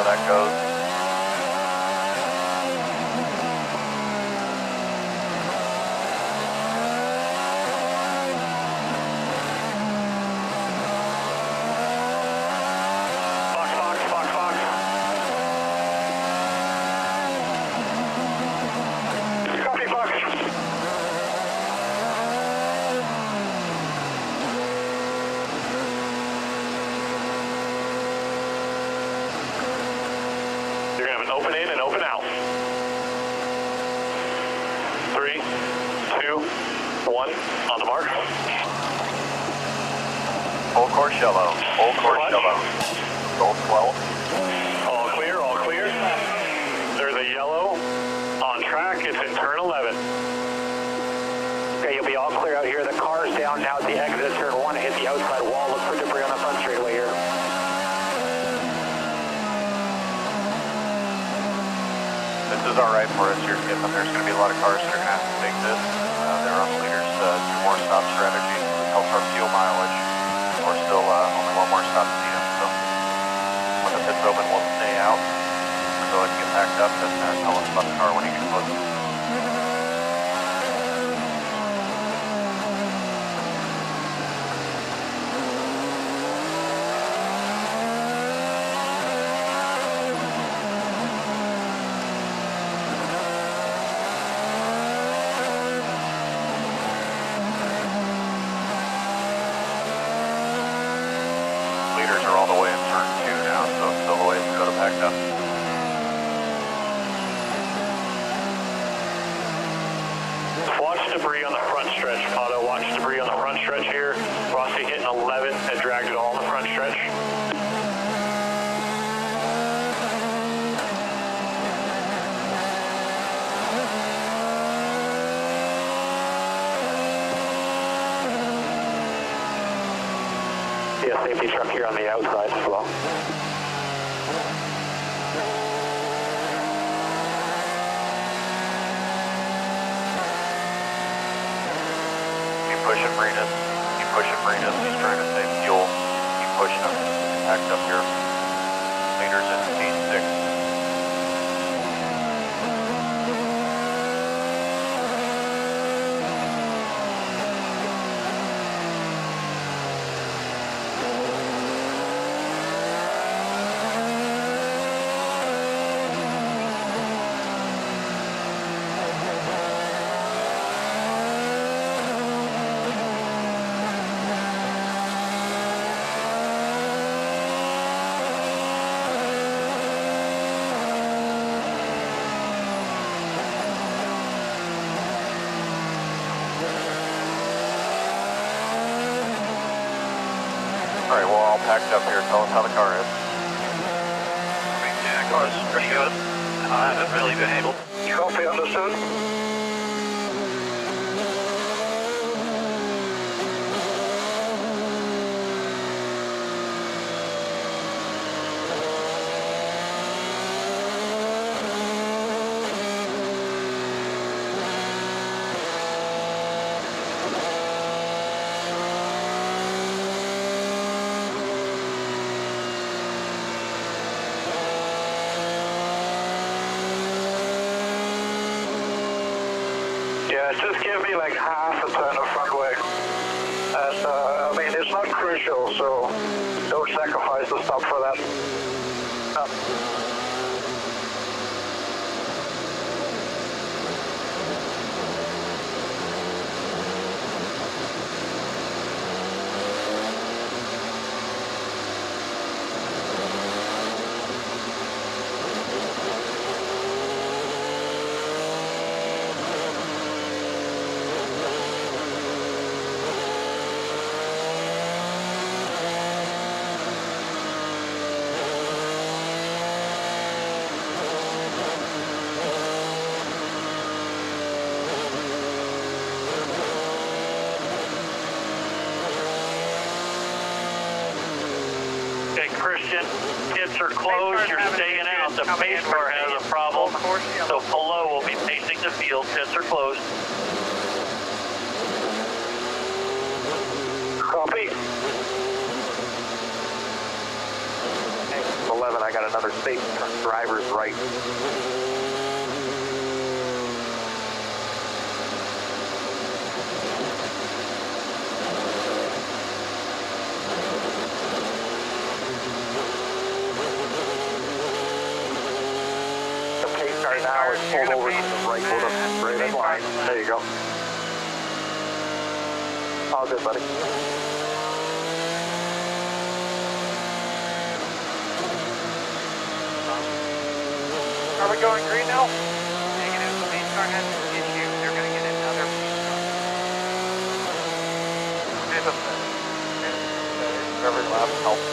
that goes. Open in and open out. 3, 2, 1, on the mark. Full course yellow. Full course yellow. Gold 12. All clear, all clear. There's a yellow on track. It's in turn 11. Okay, you'll be all clear out here. The car's down now at the exit. Turn 1, hit the outside wall. Look for debris on the front straightaway here. This is all right for us here, Kiffin. There's going to be a lot of cars that are going to have to take this. They're on the leaders do more stop strategy. It helps our fuel mileage. We're still only one more stop to see them. So when the pit's open, we'll stay out. So it can get packed up and tell us about the car when you get close. Watch debris on the front stretch, Pato. Watch debris on the front stretch here. Rossi hitting 11 and dragged it all on the front stretch. Yeah, safety truck here on the outside as well. Pushing Marinas. Keep pushing Marinas. He's trying to save fuel. Keep pushing him. Packed up here. Leaders in P6. All right, we're all packed up here. Tell us how the car is. Yeah, the car's pretty good. I haven't really been able. Copy, understood. Yeah, just give me like half a turn of front way. And, I mean, it's not crucial, so don't sacrifice the stop for that. Christian, pits are closed, you're staying out. The pace car has a problem, so Polo will be pacing the field. Pits are closed. Copy. 11, I got another safe driver's right. The pace car now is pulled over to the right, hold up, straight in line. There you go. All good, buddy. Are we going green now? Negative. The main car has an issue. They're going to get another Every lap helps.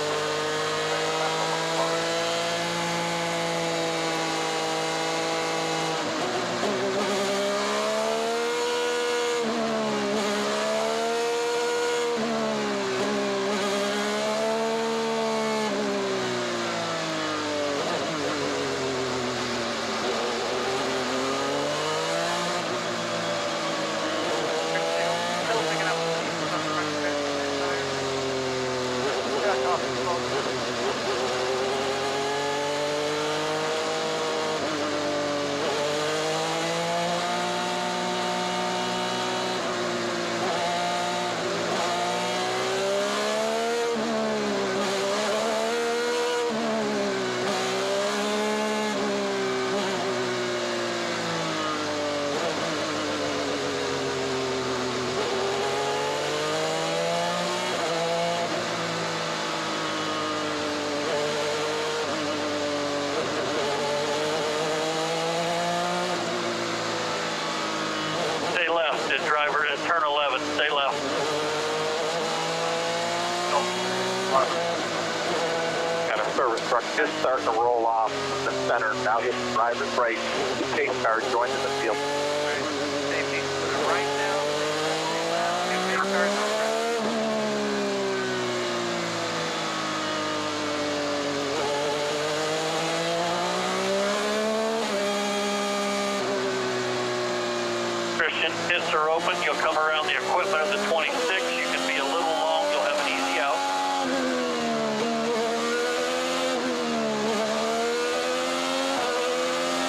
Driver at turn 11, stay left. Got a service truck just starting to roll off the center. Now his driver's right. The pace car joined in the field. safety to the right now. New pace cars on Christian, pits are open. You'll come around the equipment of the 26. You can be a little long. You'll have an easy out.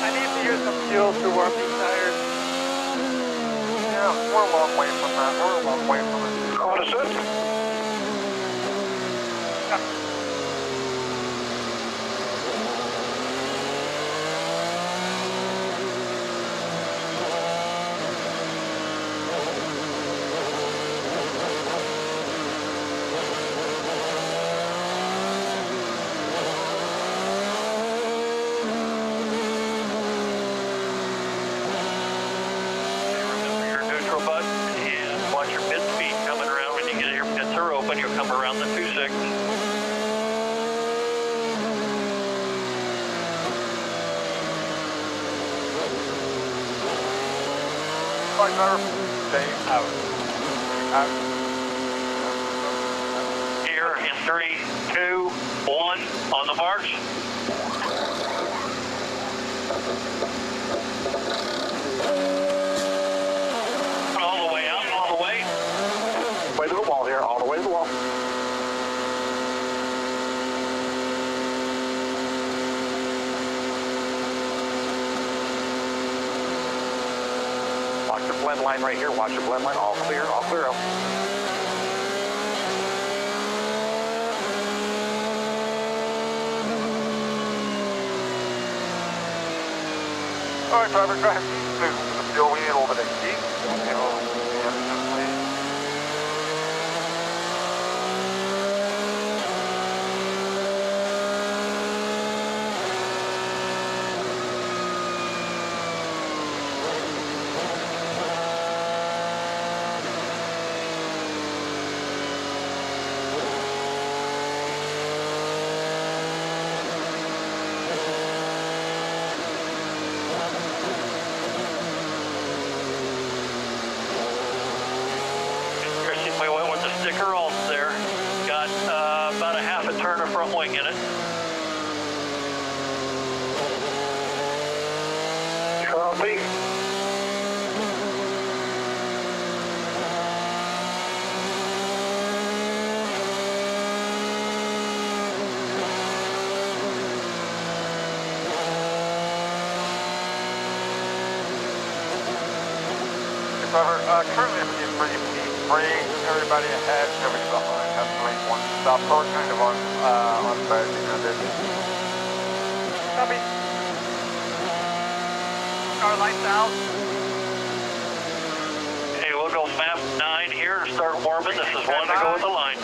I need to use some fuel to warm these tires. Yeah, we're a long way from that. We're a long way from it. Understood. You'll come around the 26. Flight driver, stay out. Here in 3, 2, 1, on the march. All the way out, all the way. Way to the wall here, all the way to the wall. Watch your blend line right here, watch your blend line, all clear out. All right, driver, go ahead. Move to the fuel. We need a little bit of heat. driver, currently I'm in pretty free. Everybody ahead, everybody behind. Have to make one stop. So we're kind of on strategy on this. Copy. Car lights out. Okay, we'll go map 9 here to start warming. This is 1 to go with the line.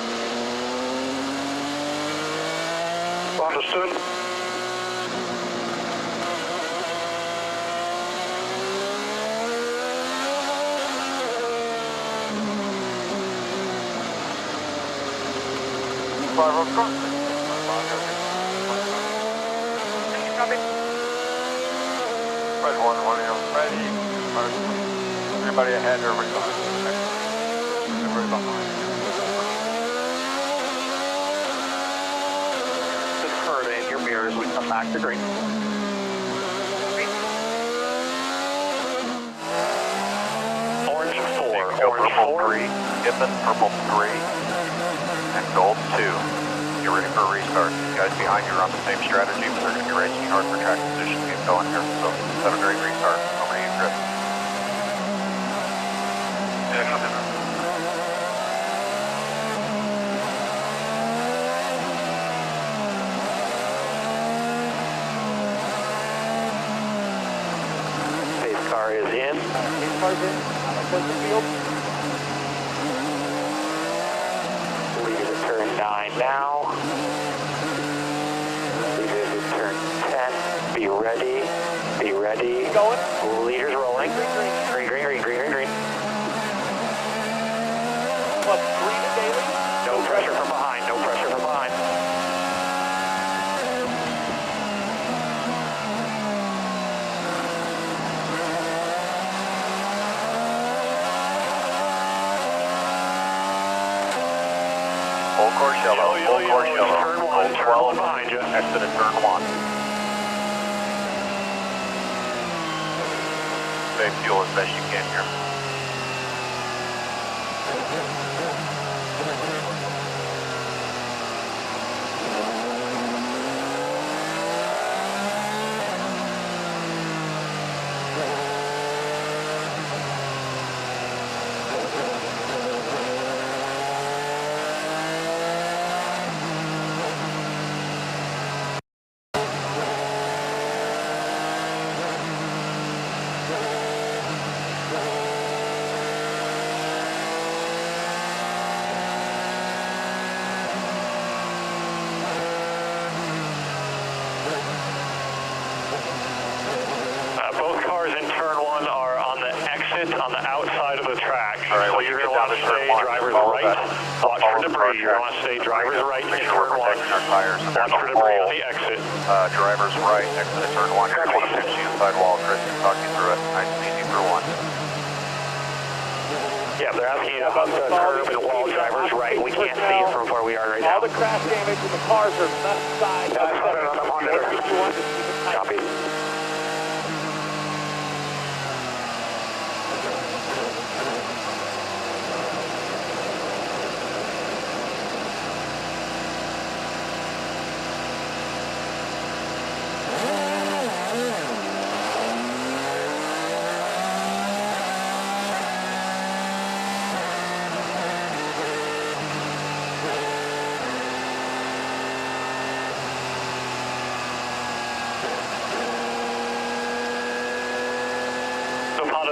Understood. Driver, of course. Copy. Red 1, ready. Everybody ahead, everybody behind. Everybody behind. Just Herta in your mirrors. We come back to green. Orange 4. Orange 4. 3. Gibbon, purple 3. And gold 2. Get ready for a restart. You guys behind you are on the same strategy, but they're going to be racing hard for track position to get going here. So have a great restart. Over to you, Chris. Pace car is in. Pace car's in. I'm at the field. Leaders at turn 9 now. Leaders at turn 10. Be ready. Be ready. Going. Leaders rolling. Green, green, green, green, green, green. Plus 3 to daily. No pressure from behind. No pressure from behind. Full course yellow. Full course yellow. Turn 1 behind you. Exit at turn 1. Save fuel as best you can here. Both cars in turn 1 are on the exit on the outside of the track. All right, so when you're you going get to down want to to turn stay 1, driver's follow right. that. Watch for debris. You want to stay driver's right in turn 1. Our tires. Watch for debris on the exit. Driver's right, exit at turn 1. Here's one to pinch you sidewall. Chris can talk you through it. Nice and easy for 1. Yeah, they're asking you about the curb and wall driver's right. We can't see it from where we are right now. All the crash damage in the cars are left side. Copy.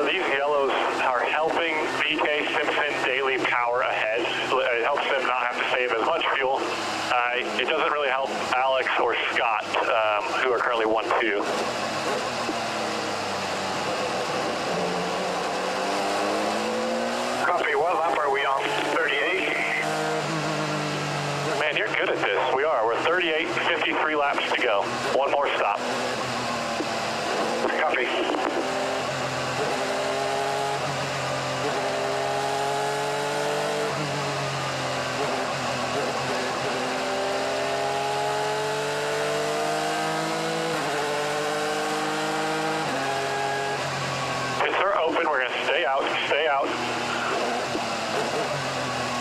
These yellows are helping VK Simpson daily power ahead. It helps them not have to save as much fuel. It doesn't really help Alex or Scott, who are currently 1-2. Copy, what lap are we on? 38? Man, you're good at this. We are. We're 38, 53 laps to go. One more stop. Copy. Open, we're going to stay out, stay out.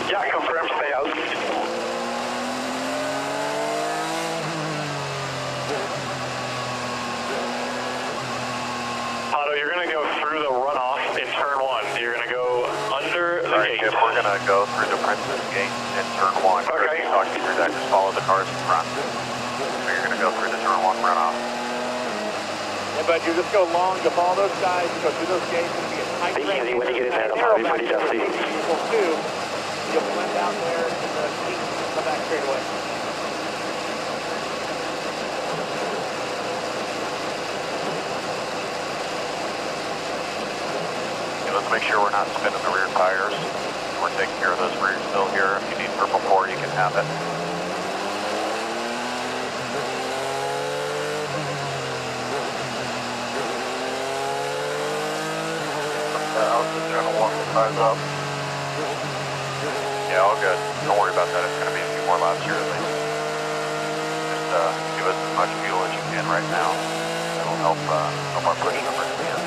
Yeah, confirm, stay out. Skip, we're going to go through the Princess Gate in turn 1. Okay. Talk to your deck, just follow the cars in front. So you're going to go through the turn 1 runoff. Yeah, but you just go long to follow those guys, go through those gates, and be a tight race. Easy when you get in there, it'll probably be pretty dusty. You'll blend out there in the heat and come back straight away. Let's make sure we're not spinning the rear tires. We're taking care of those rear still here. If you need purple 4, you can have it. I'll just try to walk the tires up. Yeah, all good. Don't worry about that. It's going to be a few more laps here, I think. Just give us as much fuel as you can right now. It'll help our push numbers at the end.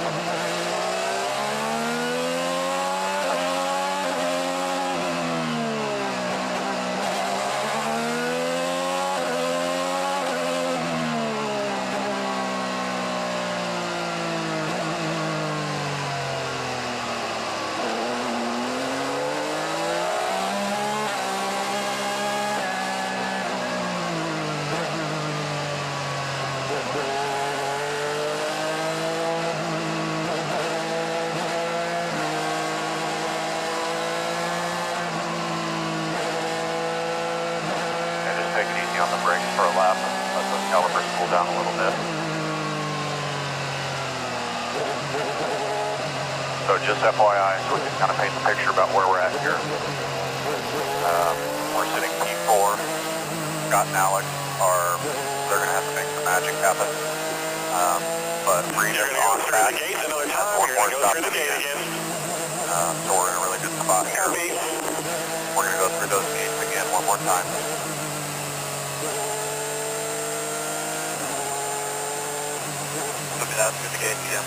On the brakes for a lap and let those calipers cool down a little bit. So just FYI, so we can kind of paint the picture about where we're at here. We're sitting P4. Scott and Alex they're going to have to make some magic happen. But Reed is on back. One more stop to the end. So we're in a really good spot here. We're going to go through those gates again one more time. That's good to get, yeah.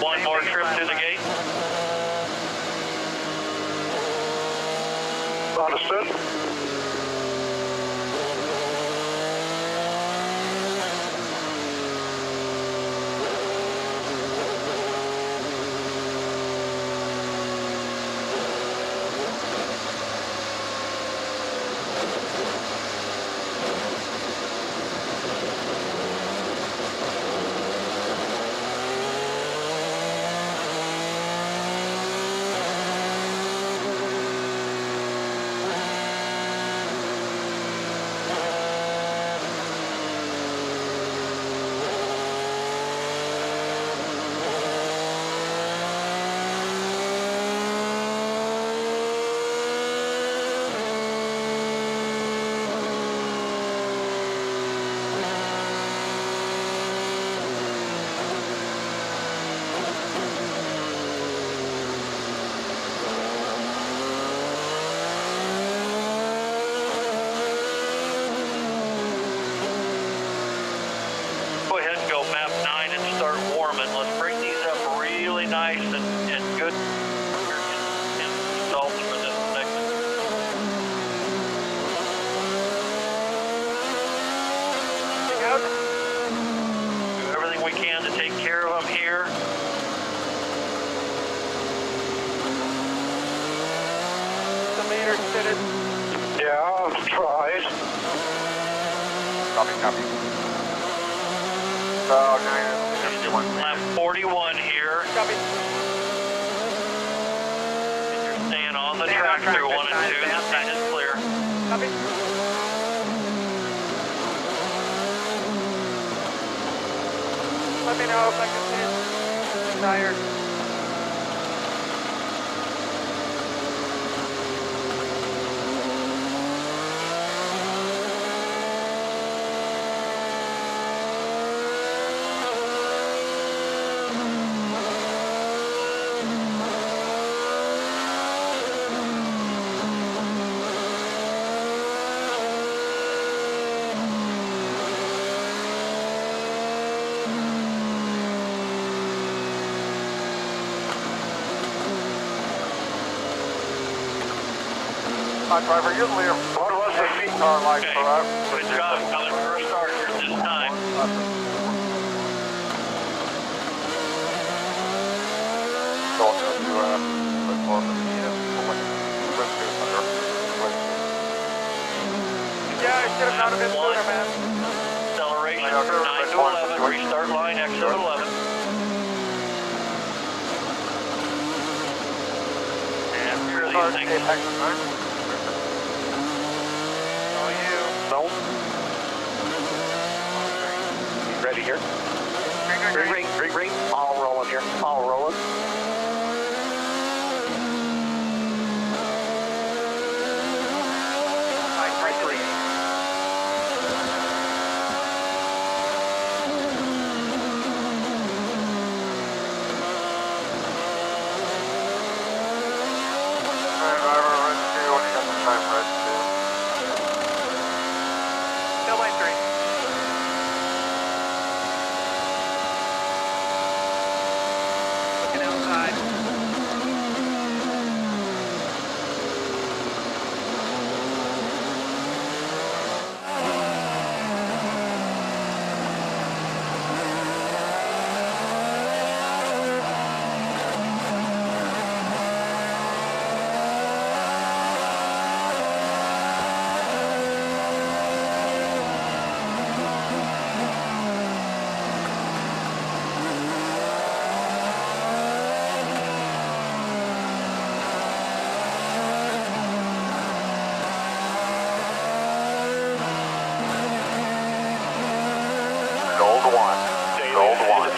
One more trip through the gate. Understood. meters fitted. Yeah, I've tried. Copy, copy. So, lap 41 here. Copy. You're staying on the track through 1 and 2. This side is clear. Copy. Let me know if I can see it. Tired. Driver, you're clear. What was the feet? Car light Okay. for us. Good job. Coming for a start here this time. Going to perform the Yeah, I should have gone a bit sooner, man. Acceleration from 9 to 11. Restart line, exit 11. And here are these things. No. Ready here? Green. All rolling here. All rolling. Green. Driver, red 2, when you got the time, red 2. Still line 3. Looking outside.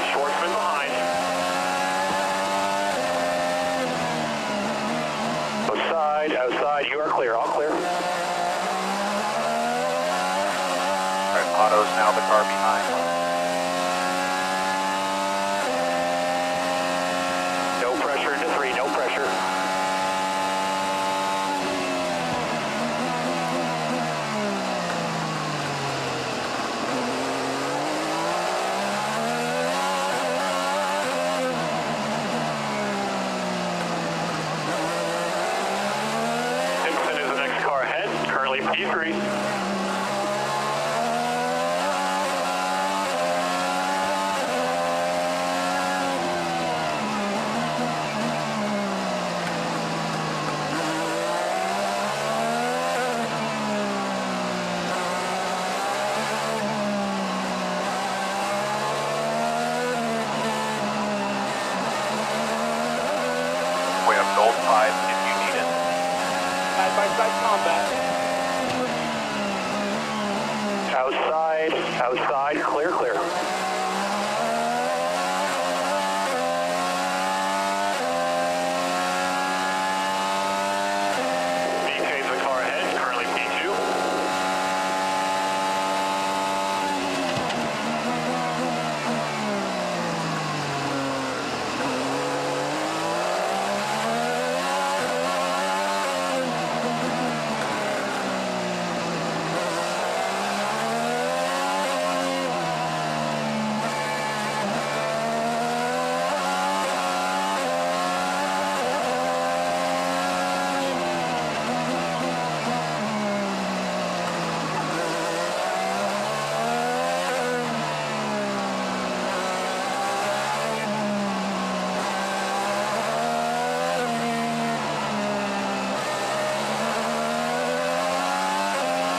Schwartzman behind. Outside, you are clear, all clear. Alright, Otto's now the car behind. No pressure into 3, no pressure. P3. We have gold 5 if you need it. Side-by-side combat. Outside, clear. DK's the car ahead, currently P2.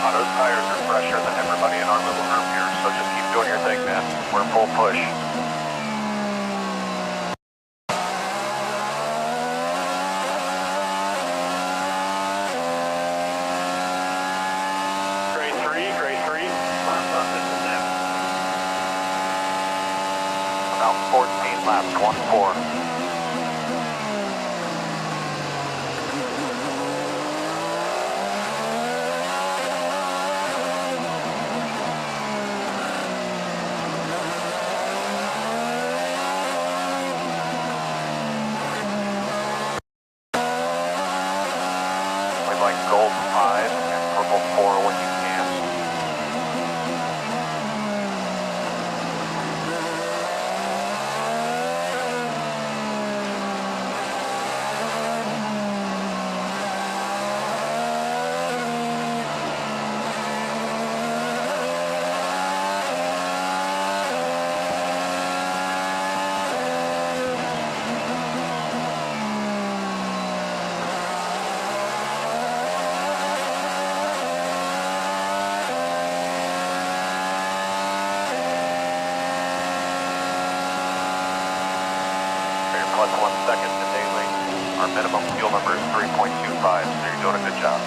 Those tires are fresher than everybody in our little group here, so just keep doing your thing, man. We're full push. About 14 laps, 1-4. Gold 5 and purple 4 when you can. Plus 1 second to daily. Our minimum fuel number is 3.25, so you're doing a good job.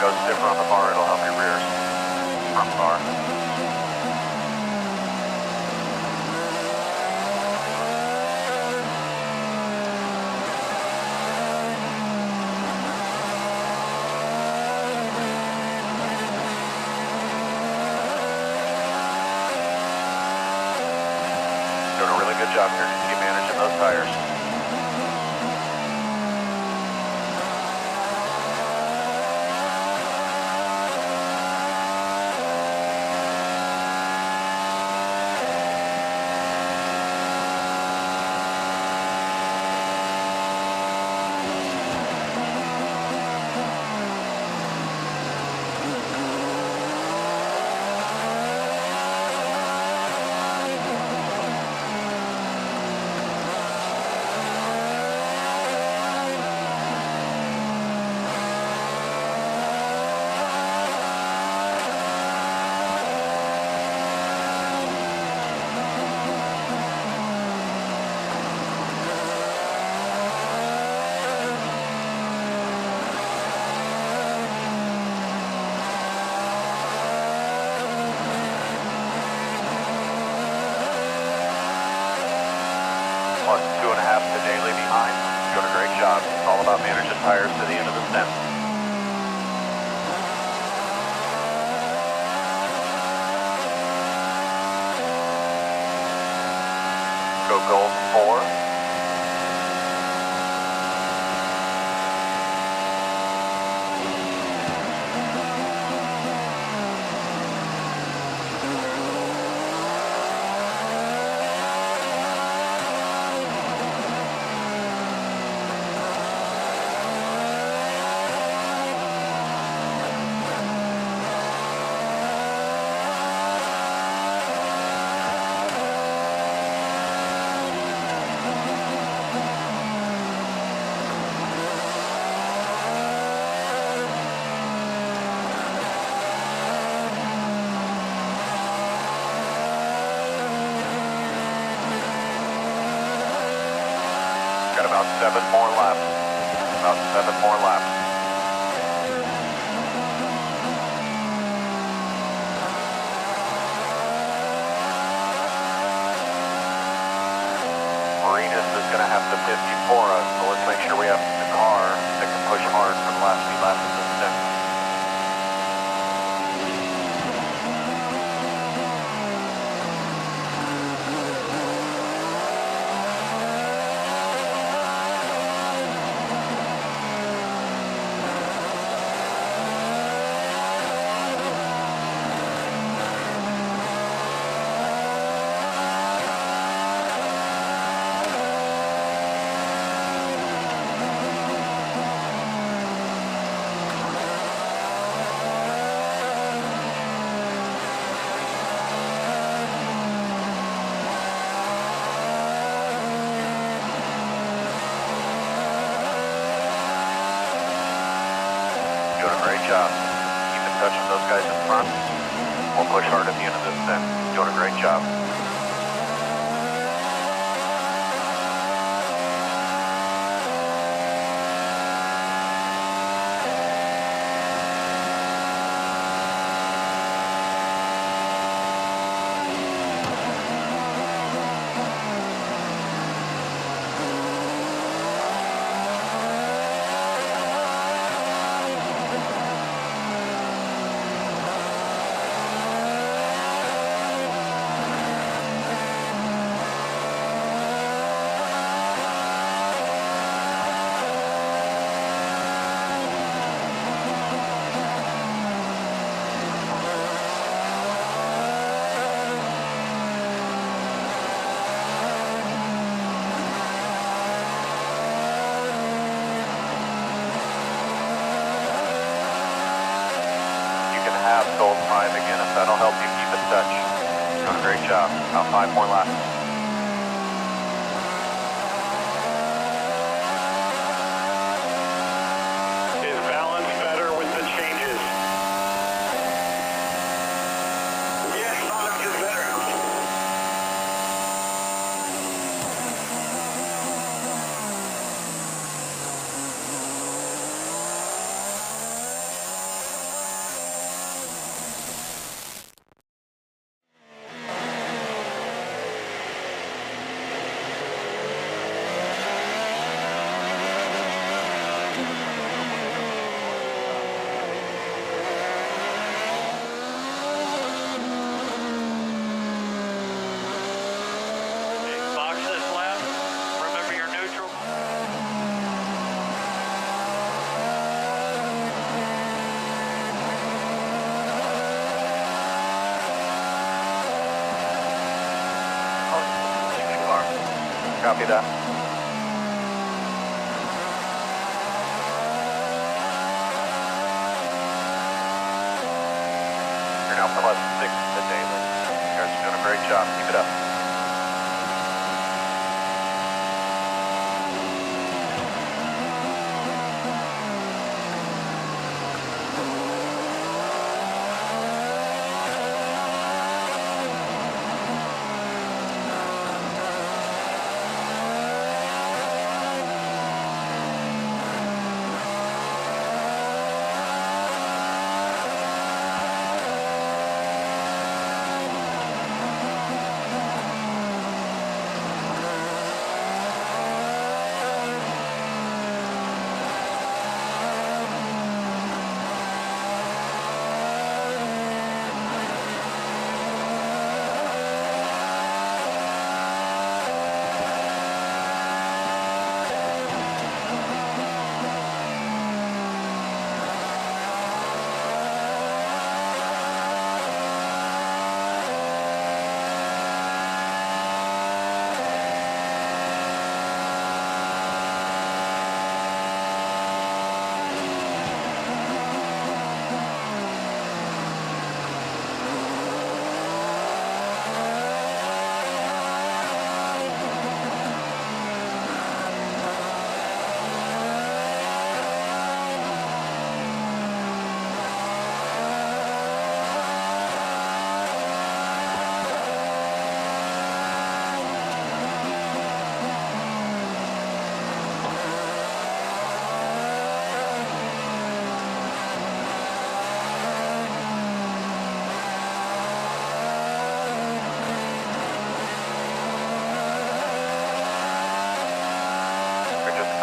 Go stiffer on the bar, it'll help your rears. Front bar. Doing a really good job here. Keep managing those tires. Plus 2.5 to daily behind. Doing a great job. It's all about managing tires to the end of the stint. Go gold 4. Got about 7 more laps. About 7 more laps. Is going to have to pit before us, so let's make sure we have the car that can push hard for the last few laps of this stint. Job. Keep in touch with those guys in front. We'll push hard at the end of this stint. Doing a great job. Gold 5 again, if that'll help you keep in touch. Doing a great job. About 5 more laps. Is balance better with the changes? Yes, balance is better. Copy that. You're now plus 6 to Daly. You guys are doing a great job. Keep it up.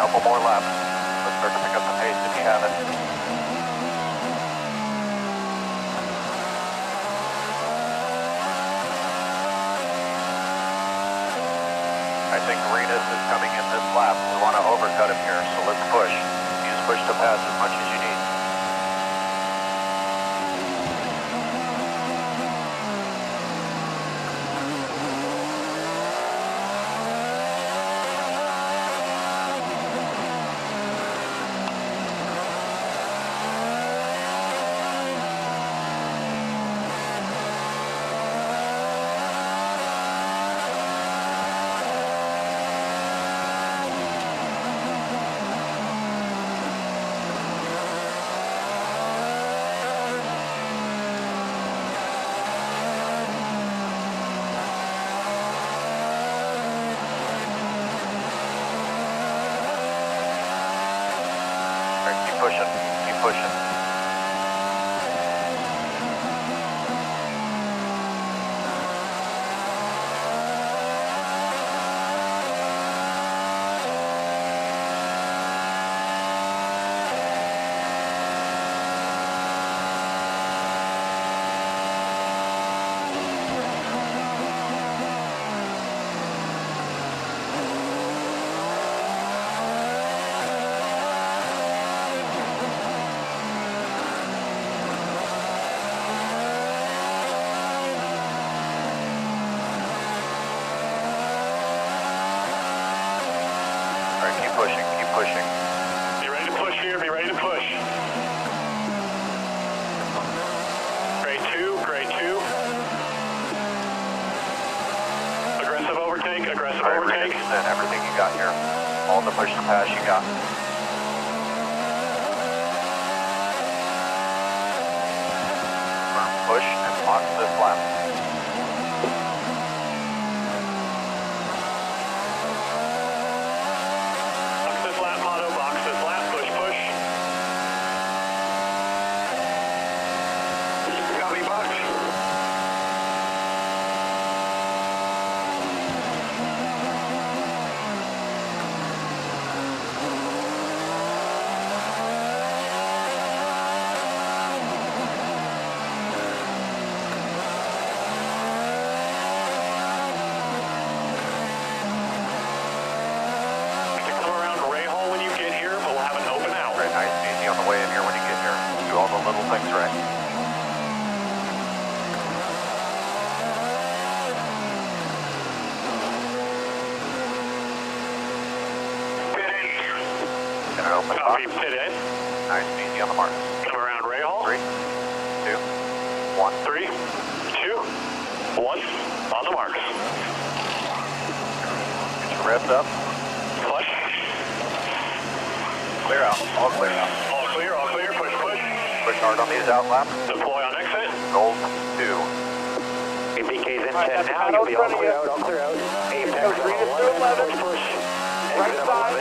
couple more laps. Let's start to pick up the pace if you have it. I think Renus is coming in this lap. We want to overcut him here, so let's push. Use push to pass as much as you need. Keep pushing. Keep pushing. Be ready to push here, be ready to push. Grade 2. Aggressive overtake. And everything you got here. All the push to pass you got. Push and box this lap. Little things right. Get it open. Copy, pit in. Nice and easy on the marks. Come around Rahal. 3, 2, 1. 3, 2, 1. On the marks. Get your revs up. Push. Clear out. All clear out. All clear. Push. Push hard on these out laps. Deploy on exit. Gold 2. BK's in 10 now. You'll be all clear out. Apex. Push. Right side,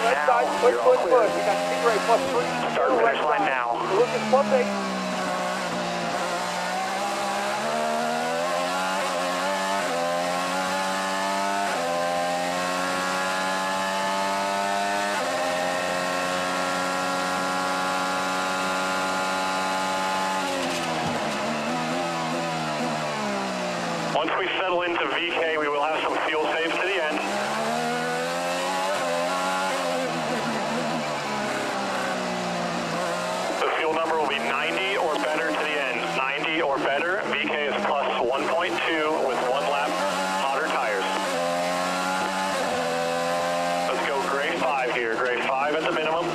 push. You got Stingray plus 3. Start finish line now. Lucas plus 8. Once we settle into VK, we will have some fuel saves to the end. The fuel number will be 90 or better to the end. 90 or better. VK is plus 1.2 with 1 lap hotter tires. Let's go grade 5 here. Grade 5 at the minimum.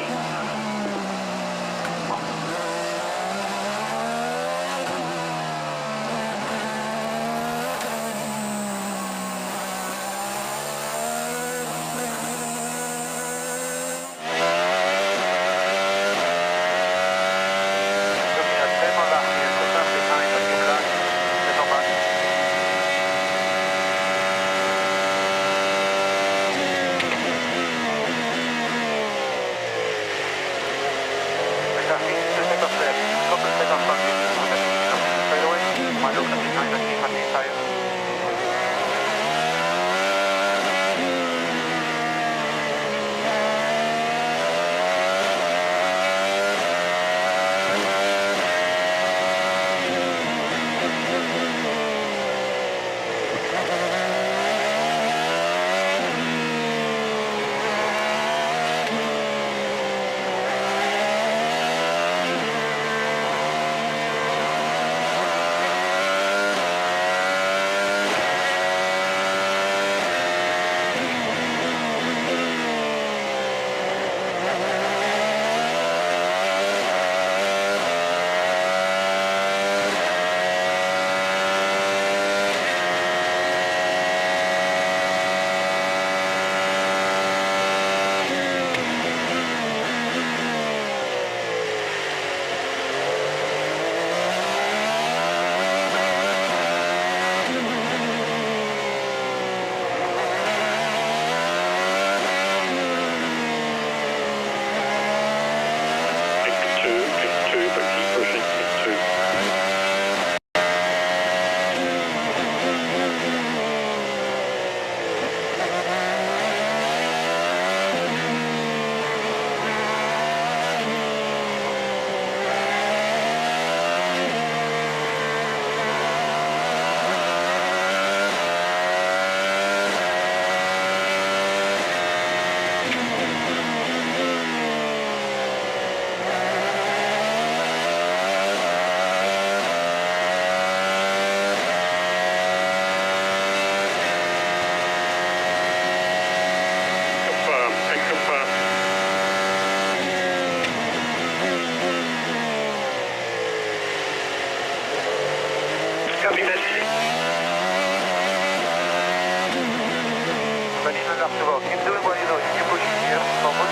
keep doing what you know. Keep pushing here, forward.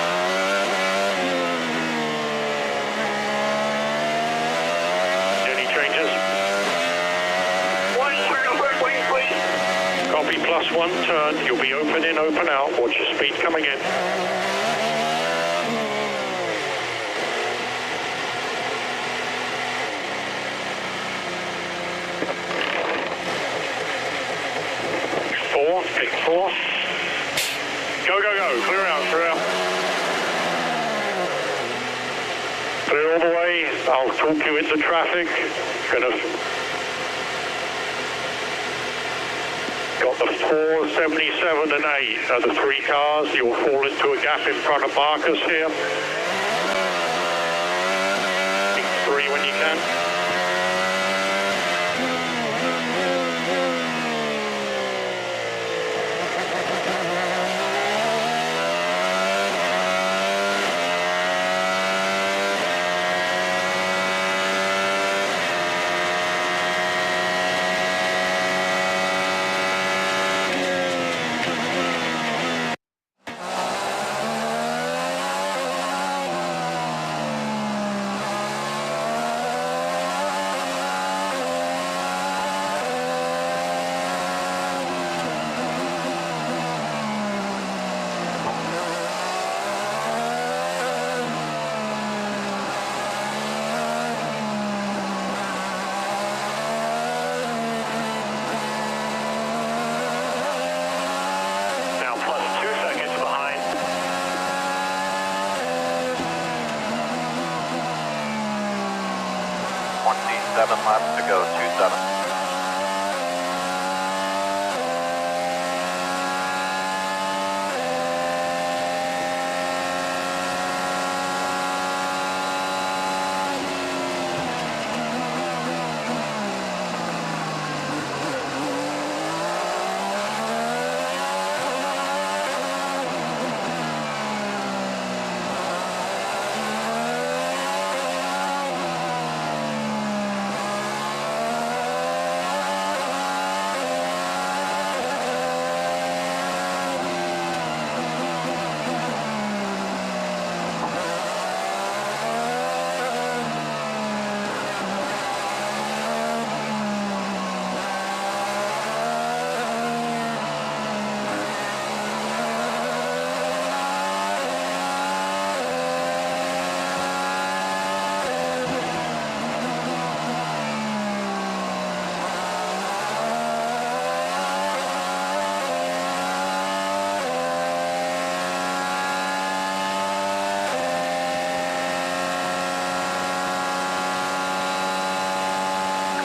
Any changes? One turn left wing, please. Copy, +1 turn. You'll be open in, open out. Watch your speed coming in. Pick 4. Go, go, go. Clear out, clear out. Clear all the way. I'll talk you into traffic. Got the 4, 77 and 8 are the 3 cars. You'll fall into a gap in front of Marcus here. Pick 3 when you can. Seven laps to go, 27.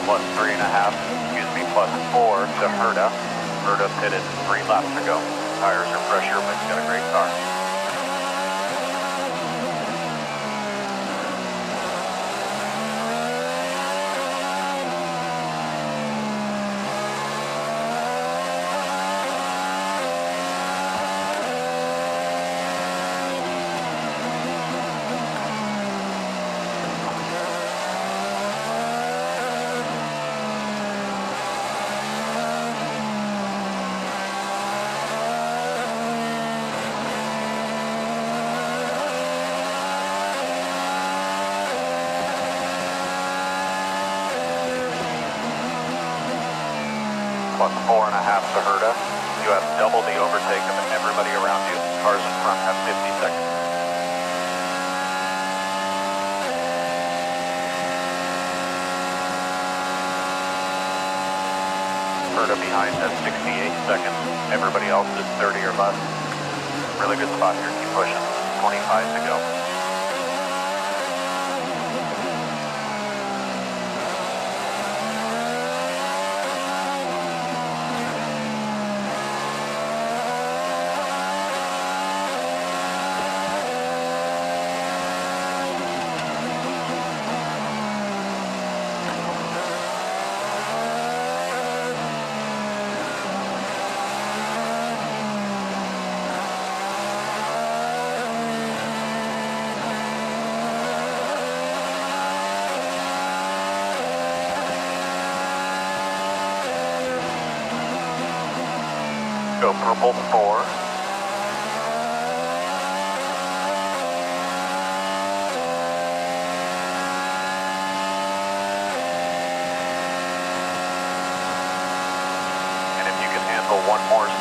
Plus 3.5, excuse me, plus 4 to Herta. Herta pitted 3 laps ago. Tires are pressure, but he's got a great car. Plus 4.5 to Herta. You have double the overtake of everybody around you. Cars in front have 50 seconds. Herta behind has 68 seconds. Everybody else is 30 or less. Really good spot here. Keep pushing. 25 to go. Go purple 4.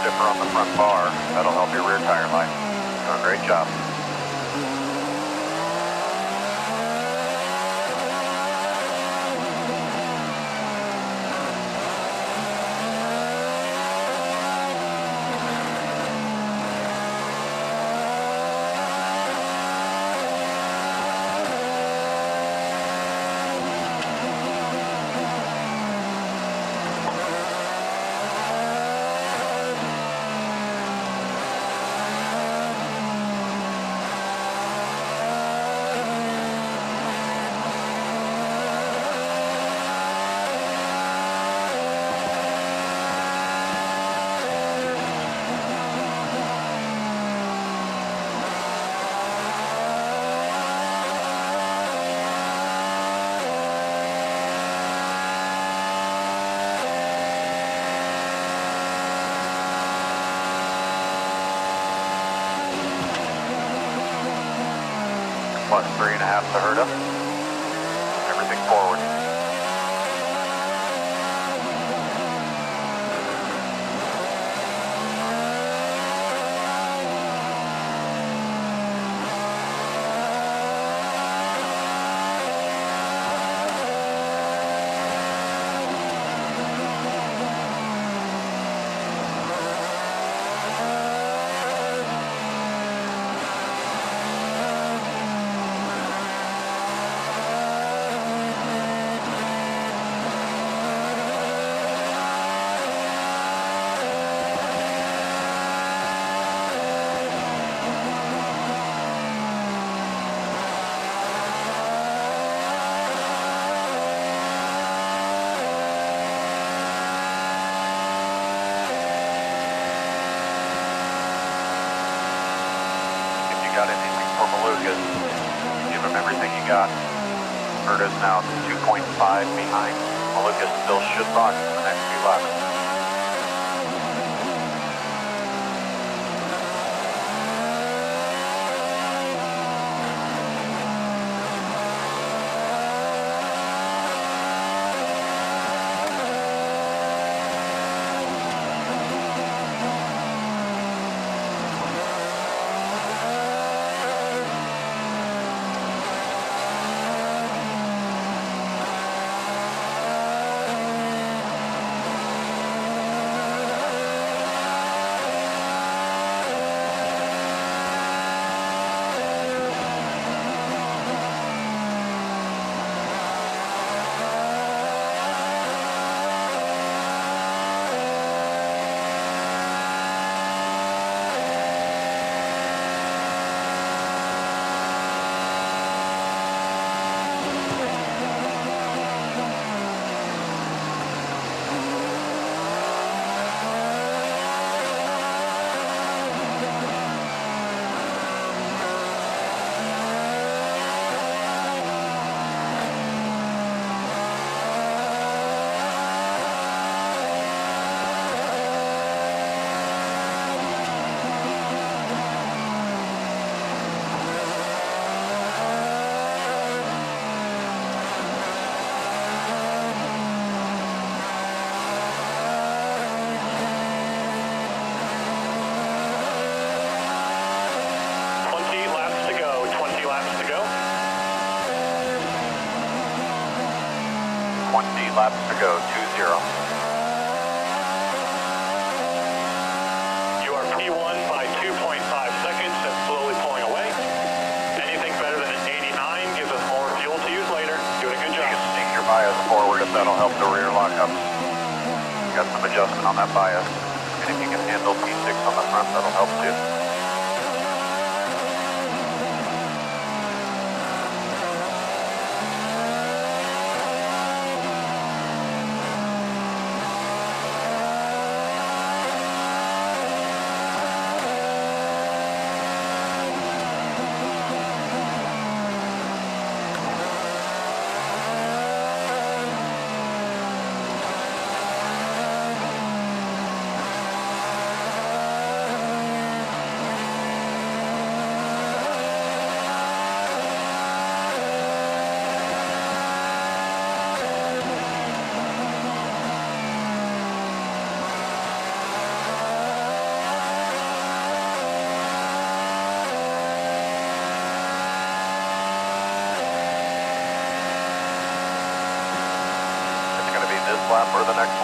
stiffer on the front bar. That'll help your rear tire life. Doing a great job. Plus 3.5 to Herta. Everything forward. Got anything for Malukas, give him everything you got. Herta's now 2.5 behind. Malukas still should box in the next few laps. Laps to go, 2-0. You are P1 by 2.5 seconds and slowly pulling away. Anything better than an 89 gives us more fuel to use later. Doing a good job. You can sneak your bias forward if that'll help the rear lock up. Got some adjustment on that bias. And if you can handle P6 on the front, that'll help too.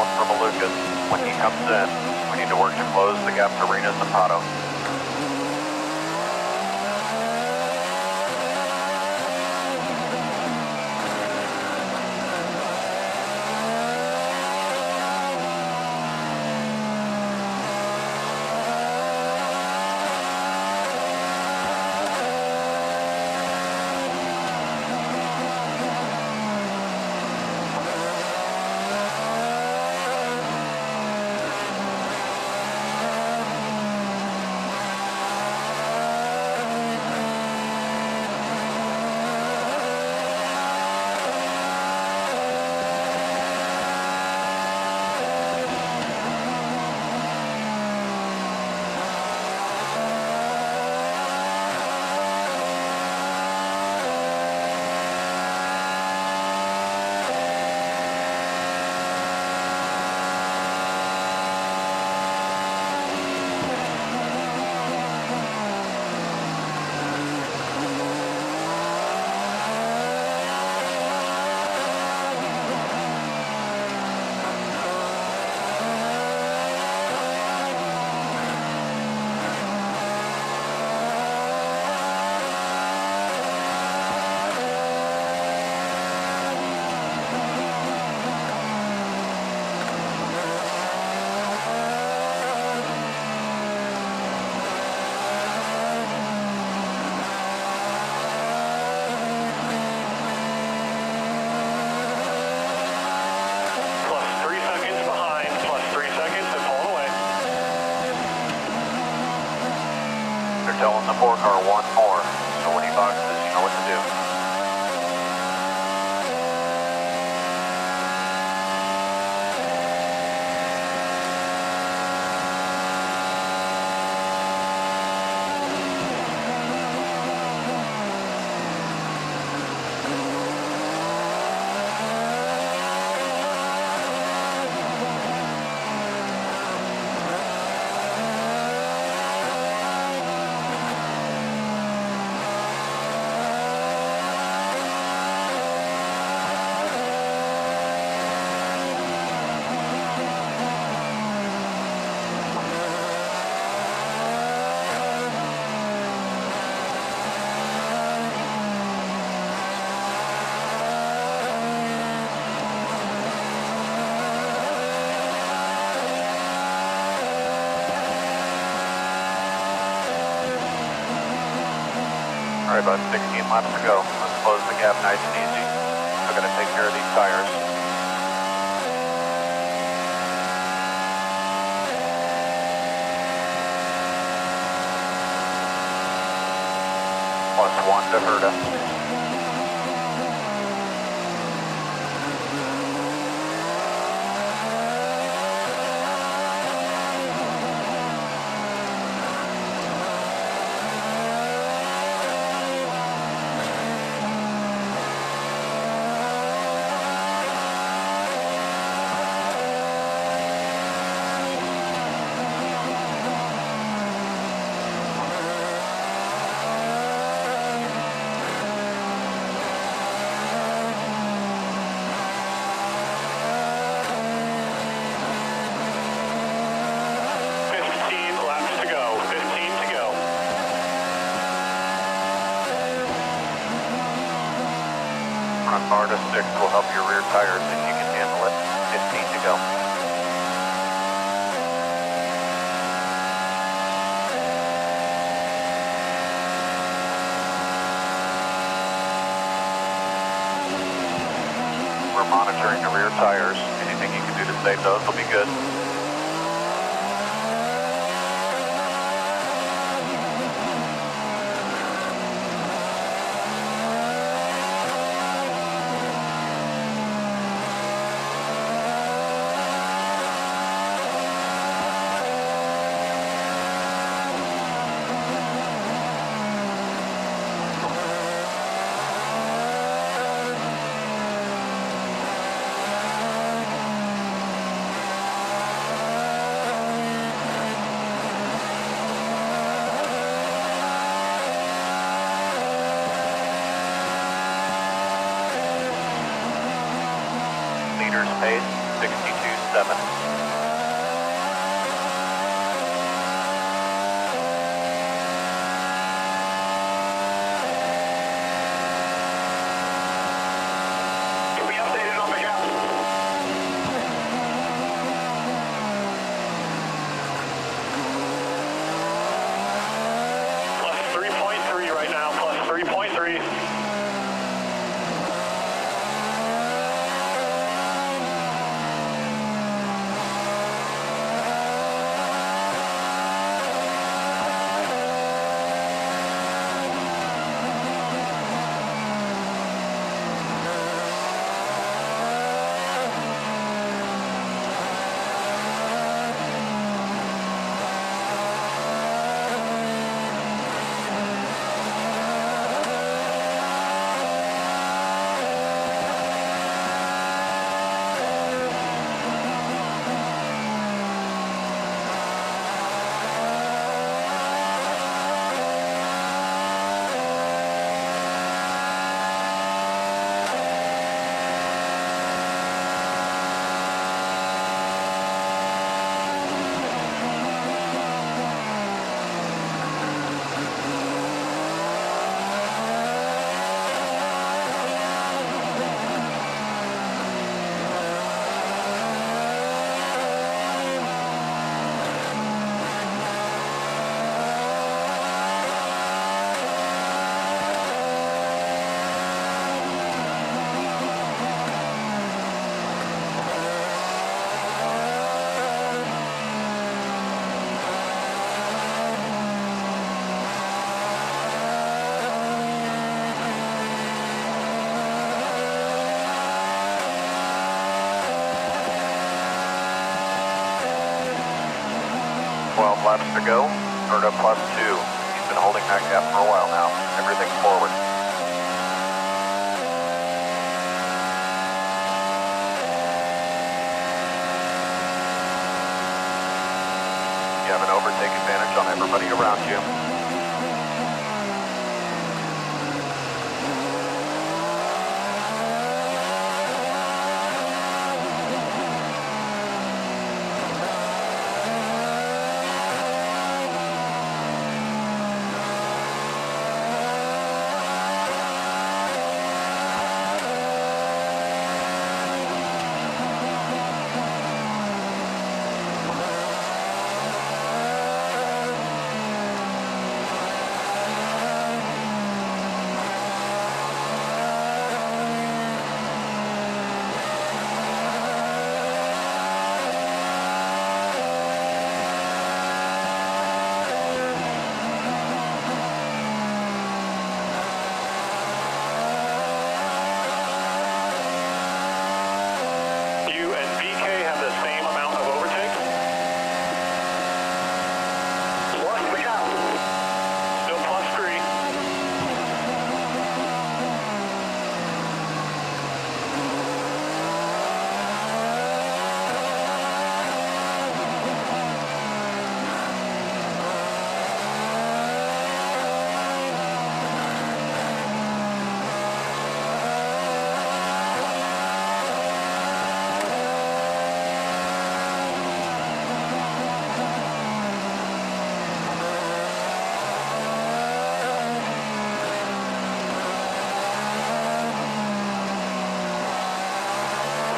one for Malukas. When he comes in, we need to work to close the gap to Arenas and Pato. Telling the 4-car one more, so when he boxes, you know what to do. All right, about 16 laps to go. Let's close the gap nice and easy. We're going to take care of these tires. +1 to Herta. Front bar to 6 will help your rear tires if you can handle it. 15 to go. We're monitoring the rear tires. Anything you can do to save those will be good. 1:07. Laps to go. Herta +2. He's been holding that gap for a while now. Everything forward. You have an overtake advantage on everybody around you.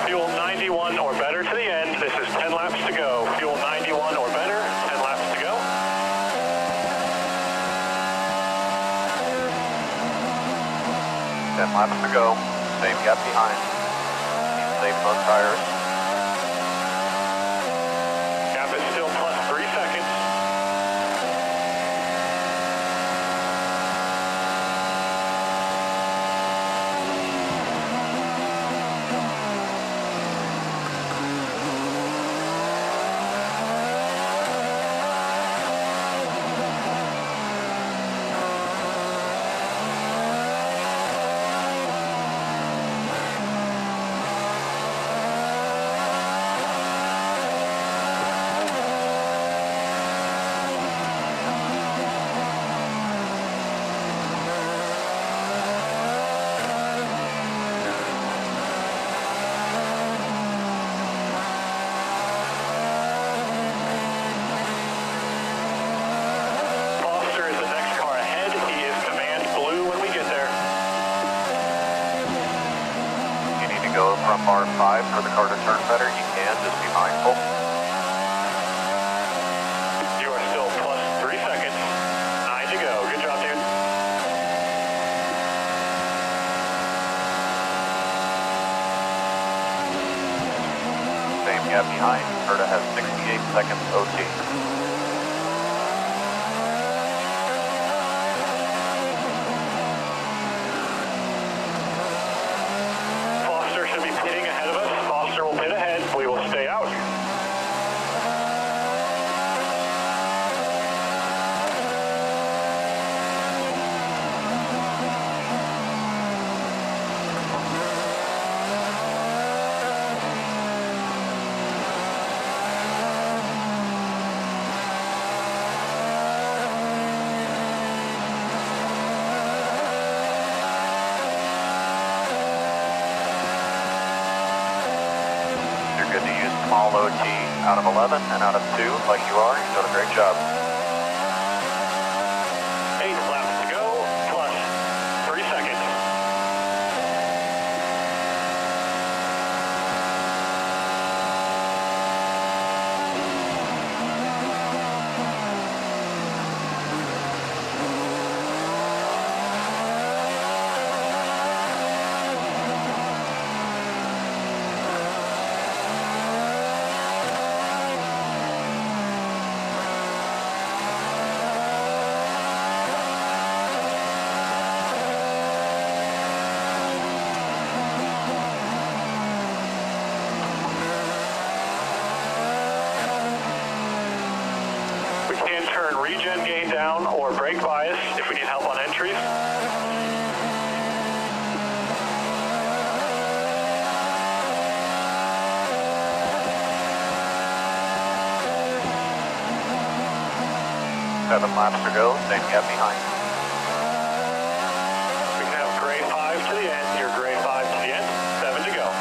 Fuel 91 or better to the end. This is 10 laps to go. Fuel 91 or better, 10 laps to go. 10 laps to go. Same gap behind. Save those tires. Gap is still +3 seconds. from bar 5 for the car to turn better. You can, just be mindful. You are still plus 3 seconds. 9 to go. Good job, dude. Same gap behind. Herta has 68 seconds OT. Small OT out of 11 and out of 2 like you are. You've done a great job. 8 laps to go, plus 3 seconds. Regen gain down or brake bias if we need help on entries. Seven laps to go, same gap behind. We can have gray 5 to the end, your gray 5 to the end, 7 to go.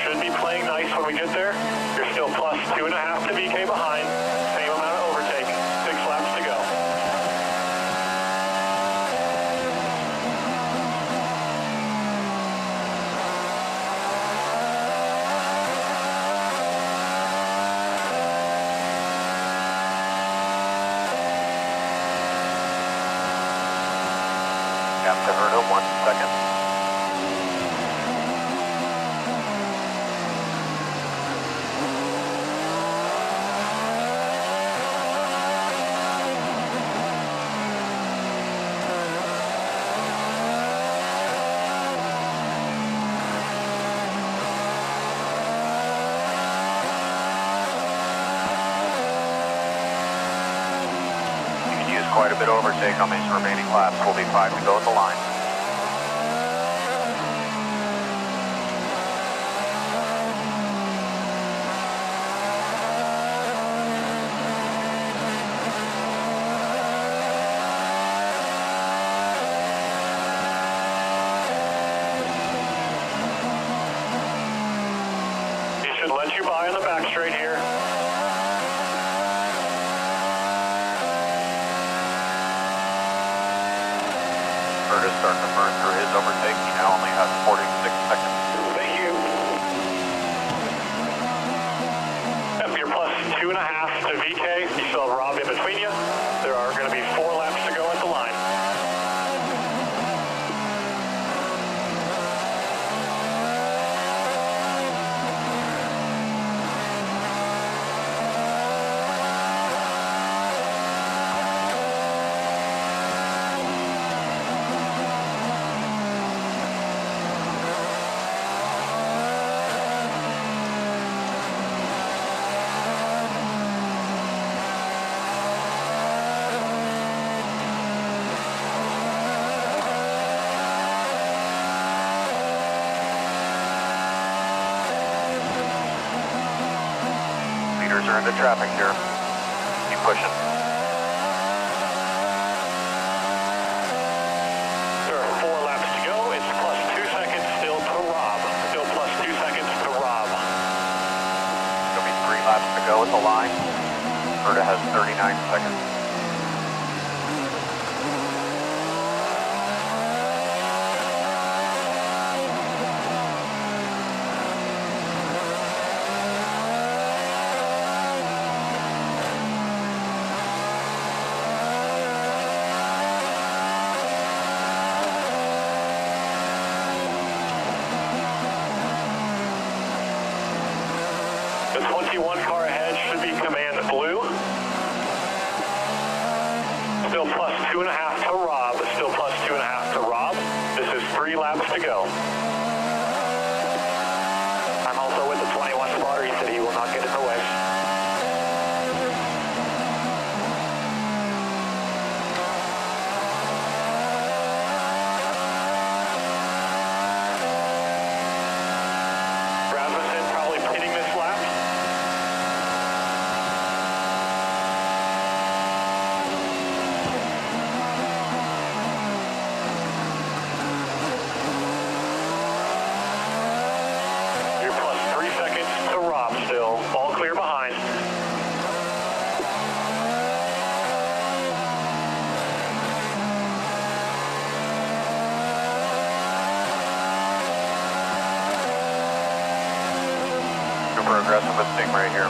Should be playing nice when we get there. You're still plus 2.5 to VK behind. Same amount of overtake. 6 laps to go. Gap to Herta, 1 second. Quite a bit of overtake on these remaining laps. Will be 5 to go at the line. He should let you by on the back straight here. Herta's starting to burn through his overtake. He now only has 46 seconds. Thank you. If you're plus 2.5 to VK, you still have Rob in between you. There are going to be 4 laps to go at the line. into traffic here. Keep pushing. There are 4 laps to go. It's plus 2 seconds still to Rob. Still plus 2 seconds to Rob. There'll be 3 laps to go at the line. Herta has 39 seconds. The 21 car ahead should be command blue. Still plus 2.5 to Rob. Still plus 2.5 to Rob. This is 3 laps to go. I'm also with the 21 spotter. He said he will not get in the way. Rasmussen probably pitting this lap. You're plus 3 seconds to Rob still. All clear behind. Super aggressive with Stingray here.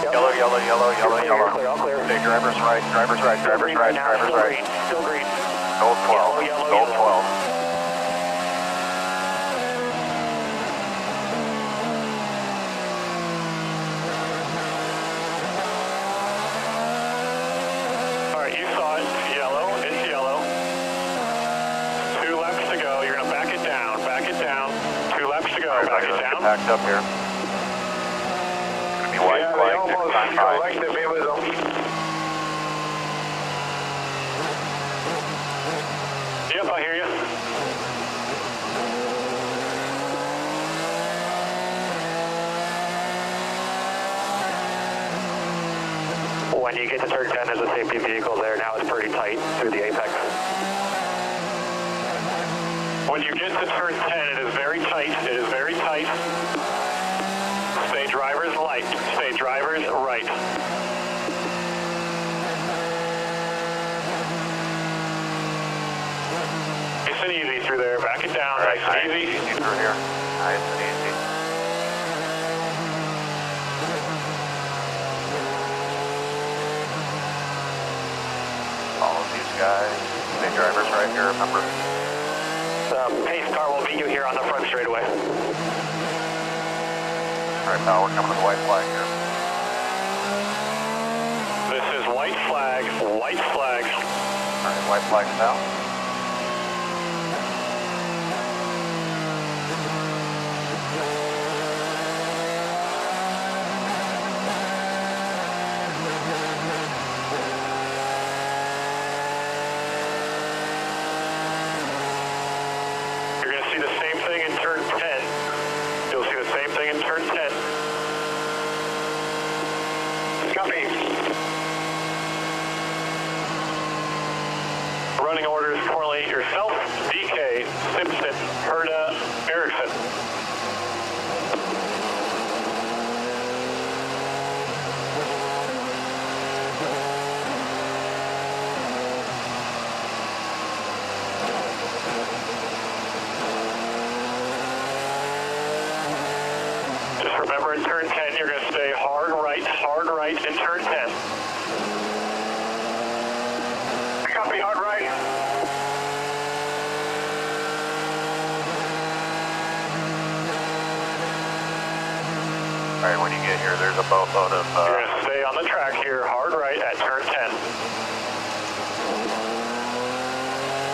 Yellow, yellow, yellow, yellow, yellow. Clear, all clear. Stay driver's right, driver's right, driver's right, driver's right. Still green. Gold 12, Yellow, gold yellow. 12. All right, you saw it. It's yellow. It's yellow. 2 laps to go. You're going to back it down. Back it down. 2 laps to go. Back it down. Packed up here. It's gonna be white flag next time by. Collected me with them. Yep, I hear you. When you get to turn 10, there's a safety vehicle there. Now it's pretty tight through the apex. When you get to turn 10, it is very tight. It is very tight. Stay driver's light. Stay driver's right. Nice and easy through there. Back it down. Right, nice and easy. Easy through here. Nice and easy. Follow these guys. Stay drivers right here, remember. Pace car will meet you here on the front straightaway. All right, pal, we're coming to the white flag here. This is white flag. White flag. All right, white flag's out. You're going to see the same thing in turn 10. You'll see the same thing in turn 10. Copy. Running orders correlate yourself, DK, Simpson, Herta, Erickson. Just remember in turn 10, you're going to stay hard right in turn 10. Copy, hard right. All right, when you get here, there's a boatload of... You're going to stay on the track here, hard right at turn 10.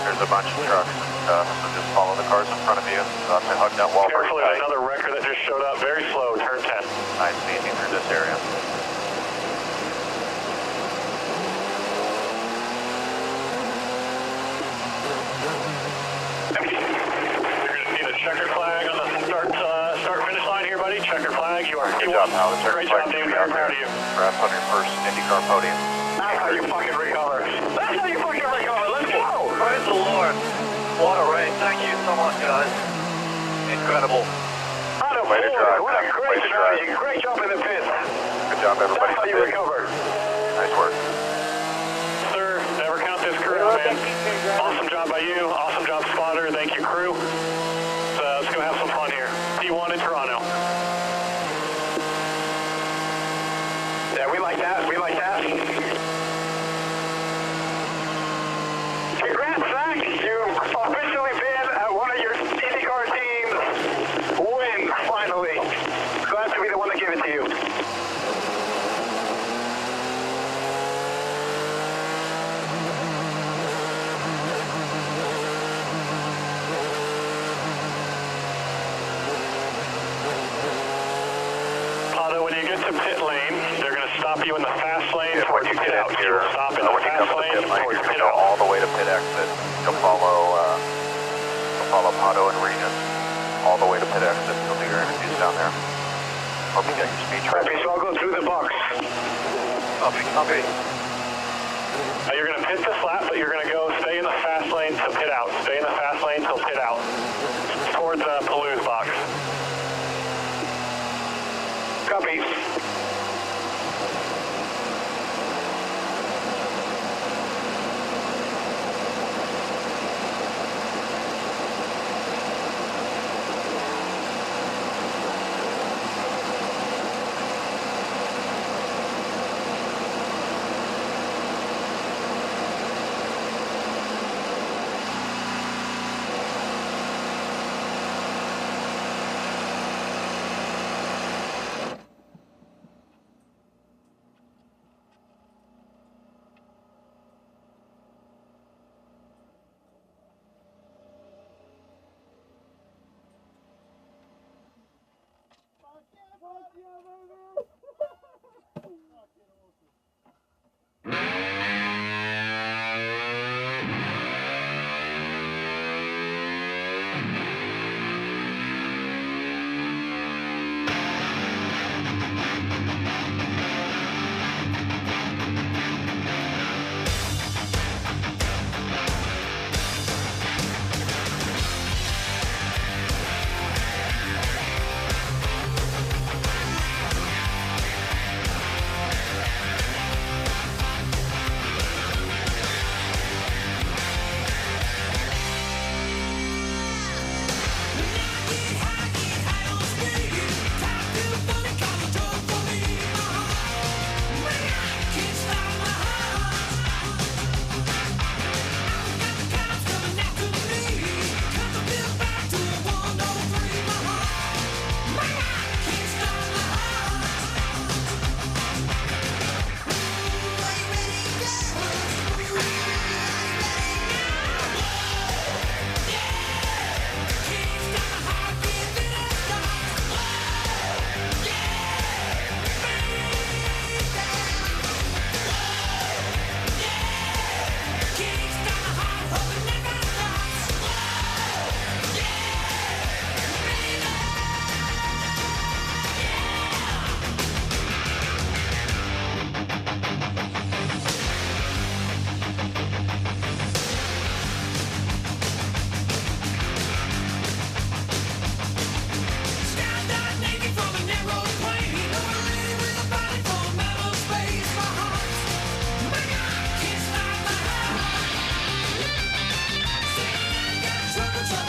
There's a bunch of trucks and stuff, so just follow the cars in front of you. You'll have to hug that wall pretty Carefully, tight. another wrecker that just showed up, very slow, turn 10. Nice and easy through this area. Good job, Alex. Great job, dude. Very proud of you. Congrats on your first IndyCar podium. That's how you fucking recover. That's how you fucking recover. Let's go. Praise the Lord. What a race. Thank you so much, guys. Incredible. Way to drive. What a great strategy. Great job in the pits. Good job, everybody. That's how you recover. Nice work. Sir, never count this crew, man. Awesome job by you. Awesome job, spotter. Thank you, crew. So let's go have some fun here. P1 in Toronto. Yeah, we like that. We like that. Congrats, Zach. You've officially been at one of your IndyCar teams. Win, finally. Glad to be the one that gave it to you. Pato, when you get to pit lane, they're going to stop you in the fast lane before you get out. Here, Stop in the when you come fast to the lane pit lane, before you're you going get to go out. all the way to pit exit. You'll follow Pato and Regis all the way to pit exit. You'll do your interviews down there. Hope you get your speech ready. Okay, so I'll go through the box. Copy. You're going to pit this lap, but you're going to go stay in the fast lane to pit out. Stay in the fast lane till pit out. Towards Palouse box. Copy.